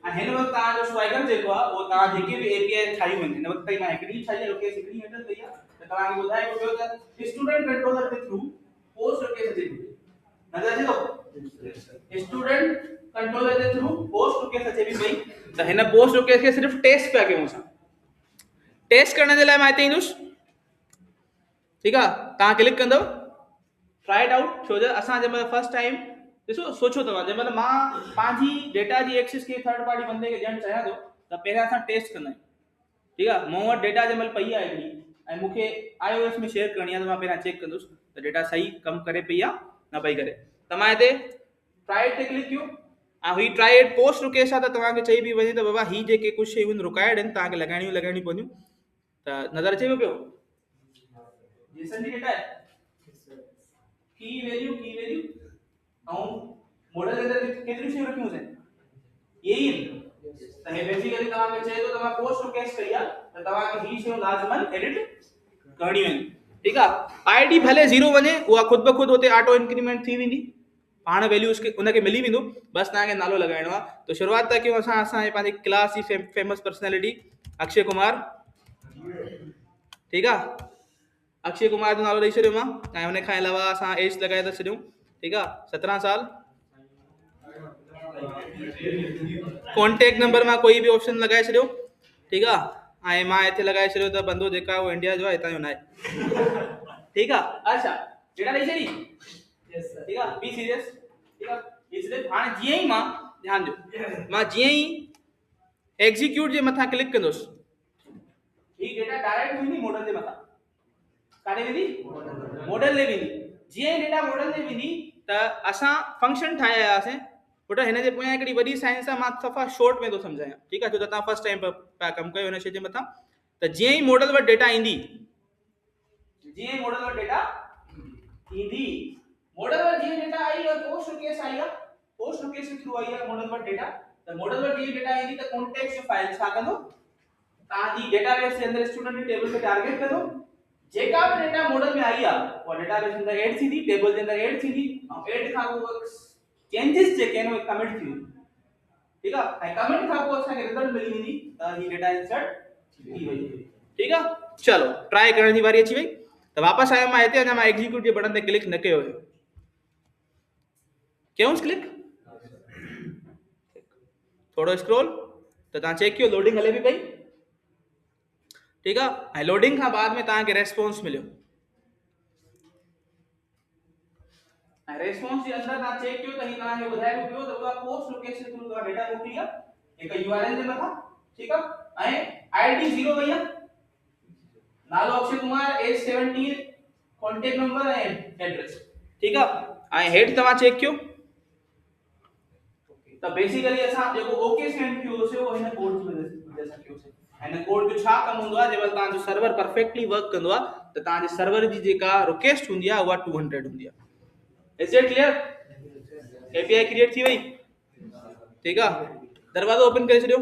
ऐं हिन वक़्तु तव्हांजो स्वेगर जेको आहे उहो तव्हां जेके बि API ठाहियूं आहिनि, हिन वक़्तु ताईं मां हिकिड़ी ठाही आहे, रिक्वेस्ट हिकिड़ी हैंडल कई आहे। त तव्हांखे ॿुधाए पियो त स्टूडेंट कंट्रोलर के थ्रू पोस्ट रिक्वेस्ट अचे पई, नज़र अचे थो स्टूडेंट कंट्रोलर के थ्रू पोस्ट रिक्वेस्ट अचे पई। त हिन पोस्ट रिक्वेस्ट खे सिर्फ़ टेस्ट पिया कयूं असां। टेस्ट करण जे लाइ मां हिते ईंदुसि, ठीकु आहे। तव्हां क्लिक कंदव ट्राई इट आउट, छो जो असां जंहिं महिल फर्स्ट टाइम ॾिसो सोचो तव्हां, जंहिं महिल मां पंहिंजी डेटा जी एक्सेस खे थर्ड पार्टी बंदे खे ॾियणु चाहियां थो त पहिरियां असां टेस्ट कंदा आहियूं, ठीकु आहे। मूं वटि डेटा जंहिं महिल पई आहे हिकिड़ी ऐं मूंखे iOS में शेयर करणी आहे, त मां पहिरियां चेक कंदुसि त डेटा सही कमु करे पई आहे न पई करे। त मां हिते ट्राई इट ते क्लिक कयो ऐं ही ट्राई इट पोस्ट रिक्वेस्ट आहे। त तव्हांखे चई बि वञे त बाबा ही जेके कुझु शयूं आहिनि रिक्वायर्ड आहिनि, तव्हांखे लॻाइणियूं पवंदियूं। त नज़र अचे पियो जेसन जी डेटा आहे, की वैल्यू ऐं मॉडल के अंदर केतिरी शयूं रखियूं आहिनि, यही आहिनि। त हे बेसिकली तव्हांखे चए थो त मां पोस्ट रिक्वेस्ट कई आहे त तव्हांखे ही शयूं लाज़िमन एडिट करणियूं आहिनि। ठीक है। आईडी भले 0 वञे उहा ख़ुदि ब ख़ुदि हुते ऑटो इंक्रीमेंट थी वेंदी, पाण वैल्यू उसके उनखे मिली वेंदो, बस तव्हांखे नालो लॻाइणो आहे। तो शुरूआत था कयूं असांजे पंहिंजे क्लास जी फेमस पर्सनैलिटी अक्षय कुमार। ठीक आहे, अक्षय कुमार जो नालो ॾेई छॾियो मां, ऐं हुन खां अलावा असां एज लॻाए था छॾियूं। ठीक आहे, 17 साल। कॉन्टेक्ट नंबर मां कोई बि ऑप्शन लॻाए छॾियो। ठीक आहे, ऐं मां हिते लॻाए छॾियो त बंदो जेका उहो इंडिया जो आहे, हितां जो न आहे। ठीक आहे, अच्छा जेका ॾेई छॾी। ठीक आहे, बी सीरियस। ठीक आहे, ये सिर्फ हाणे जीअं ई मां ध्यान ॾियो, मां जीअं ई एग्जीक्यूट जे मथां क्लिक कंदुसि, ही डेटा डायरेक्ट वेंदी मॉडल जे मथां। काॾे वेंदी? मॉडल ले वेंदी। जीअं ई डेटा मॉडल ले वेंदी त असां फंक्शन ठाहे आयासीं। पुट हिन जे पोयां हिकिड़ी वॾी साइंस आहे, मां सफ़ा शॉर्ट में थो सम्झायां। ठीक आहे, छो त तव्हां फर्स्ट टाइम पिया कमु कयो हिन शइ जे मथां। त जीअं ई मॉडल वटि डेटा ईंदी, जीअं ई मॉडल वटि डेटा ईंदी, मॉडल वटि जीअं डेटा आई और पोस्ट रिक्वेस्ट आई आहे, पोस्ट रिक्वेस्ट के थ्रू आई आहे मॉडल वटि डेटा। त मॉडल वटि जीअं डेटा ईंदी त कॉन्टेक्स्ट फाइल छा कंदो, तव्हांजी डेटाबेस जे अंदरि स्टूडेंट जी टेबल खे टारगेट कंदो। जेका भी डेटा मॉडल में आई आहे वो डेटाबेस अंदर ऐड थींदी, टेबल जे अंदर ऐड थींदी, ऐं ऐड खां पोइ चेंजेस जेके आहिनि उहे कमिट थी वेंदी। ठीक आहे, ऐं कमिट खां पोइ असांखे रिजल्ट मिली वेंदी त ही डेटा इंसर्ट थी वई। ठीक आहे, चलो ट्राई करण जी वारी अची वई। त वापसि आयो मां हिते, अञा मां एग्जीक्यूट जे बटन ते क्लिक न कयो हुयो। कयोसि क्लिक, थोरो स्क्रॉल, त तव्हां चेक कयो लोडिंग हले पई। ठीक आहे, ऐं लोडिंग खां बाद में तव्हांखे रेस्पॉन्स मिलियो। ऐं रेस्पॉन्स जे अंदर तव्हां चेक कयो त ही तव्हांखे ॿुधाए पियो त उहा पोस्ट लोकेशन थ्रू तव्हां डेटा मोकिली आहे हिकु यूआरएल जे मथां। ठीक आहे, ऐं आईडी 0 वई आहे, नालो Akshay Kumar, age 17, contact number ऐं एड्रेस। ठीक आहे, ऐं हेठि तव्हां चेक कयो त बेसिकली असां जेको ओके सेंड कयोसीं उहो हिन कोड जी वजह सां कयोसीं। हिन कोड जो छा कमु हूंदो आहे, जेमहिल तव्हांजो सर्वर परफेक्टली वर्क कंदो आहे त तव्हांजे सर्वर जी जेका रिक्वेस्ट हूंदी आहे उहा 200 हूंदी आहे। Is it clear? API create थी वई। ठीक आहे, दरवाज़ो ओपन करे छॾियो।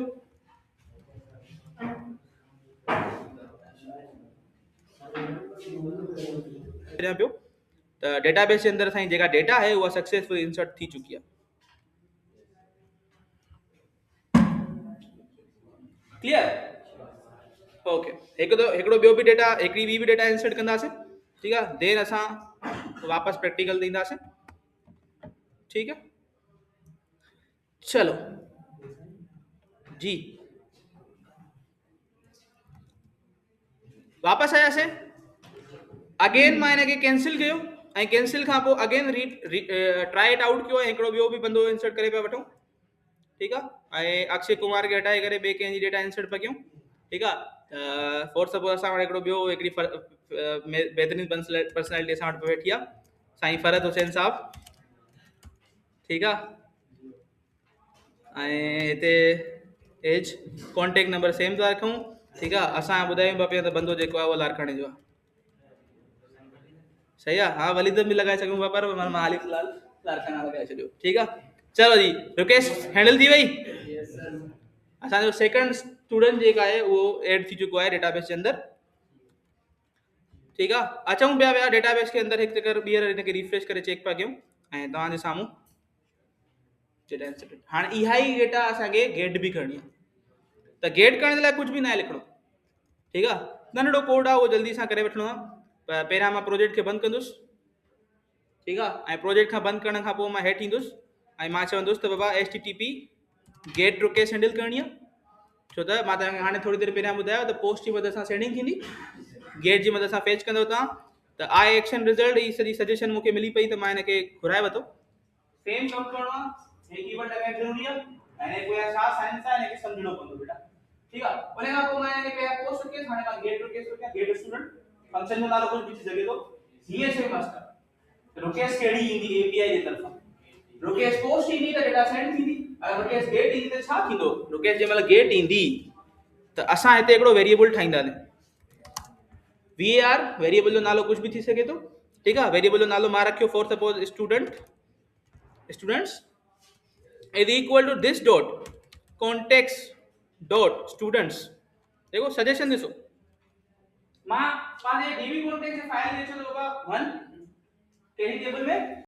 पियो त डेटाबेस जे अंदर असांजी जेका डेटा आहे उहा सक्सेसफुल इंसर्ट थी चुकी आहे। क्लियर? ओके, हिकिड़ो ॿियो बि डेटा, हिकिड़ी ॿी बि डेटा इंसर्ट कंदासीं। ठीक आहे, देन असां वापसि प्रैक्टिकल ईंदासीं। ठीक है, चलो जी वापसि आयासीं। अगेन मां हिनखे कैंसिल कयो, ऐं कैंसिल खां पोइ अगेन ट्राई इट आउट कयो, ऐं हिकिड़ो ॿियो बि बंदो इंसर्ट करे पिया वठूं। ठीक आहे, ऐं अक्षय कुमार खे हटाए करे ॿिए कंहिंजी डेटा इंसर्ट पिया कयूं। ठीक आहे, फॉर सपोज असां वटि हिकिड़ो ॿियो हिकिड़ी बहितरीन पर्सनैलिटी असां वटि वेठी आहे, साईं फरहत हुसैन साहब। ठीक आहे, ऐं हिते एज कॉन्टेक्ट नंबर सेम था रखूं। ठीक आहे, असां ॿुधायूं पिया पिया त बंदो जेको आहे उहो लारकाणे जो आहे। सही आहे, हा वलीद बि लॻाए सघूं पिया, पर मां हाली फ़िलहाल लारकाना लॻाए छॾियो। ठीक आहे, चलो जी रिक्वेस्ट हैंडल थी वई। असांजो सेकंड स्टूडेंट जेका आहे उहो ऐड थी चुको आहे डेटाबेस जे अंदर। ठीक आहे, अचूं पिया विया डेटाबेस के अंदर, हिकु चकर ॿीहर हिनखे रिफ्रेश करे चेक पिया कयूं, ऐं तव्हांजे साम्हूं डेटा इंसर्ट। हाणे इहा ई डेटा असांखे गेट बि करणी आहे। त गेट करण जे लाइ कुझु बि न आहे लिखणो। ठीक आहे, नंढड़ो कोड आहे, उहो जल्दी सां करे वठिणो आहे। त पहिरियां मां प्रोजेक्ट खे बंदि कंदुसि। ठीक आहे, ऐं प्रोजेक्ट खां बंदि करण खां पोइ मां हेठि ईंदुसि, ऐं मां चवंदुसि त बाबा HTTP गेट रिक्वेस्ट हैंडल करणी आहे। छो त मां तव्हांखे हाणे थोरी देरि पहिरियां ॿुधायो त पोस्ट जी मदद सां सेंडिंग थींदी, गेट जी मदद सां फेच कंदो तव्हां। त आई एक्शन रिजल्ट ही सॼी सजेशन मूंखे मिली पई, त मां हिनखे घुराए वरितो। सेम कमु करिणो आहे, हे कीवर्ड लॻाइण ज़रूरी आहे, ऐं हिन पोयां छा साइंस आहे हिनखे सम्झणो पवंदो बेटा। ठीक आहे, उन खां पोइ मां हिनखे पहिरियां पोस्ट रिक्वेस्ट, हाणे मां गेट रिक्वेस्ट रखिया, गेट स्टूडेंट फंक्शन जो नालो कुझु बि थी सघे थो। हीअं शइ मस्त आहे। रिक्वेस्ट कहिड़ी ईंदी API जे तरफ़ां, रिक्वेस्ट पोस्ट ईंदी त डेटा सेंड थींदी, अगर रिक्वेस्ट गेट ईंदी त छा थींदो? रिक्वेस्ट जंहिंमहिल गेट ईंदी त असां हिते हिकिड़ो वेरिएबल ठाहींदासीं, VAR, वेरिएबल जो नालो कुझु बि थी सघे थो। ठीक आहे, वेरिएबल जो नालो मां रखियो for suppose students is equal to this dot context dot students. देखो सजेशन ॾिसो, मां पाने डीबी कॉन्टेक्ट से फाइल जे छो होगा 1 कहिड़ी टेबल में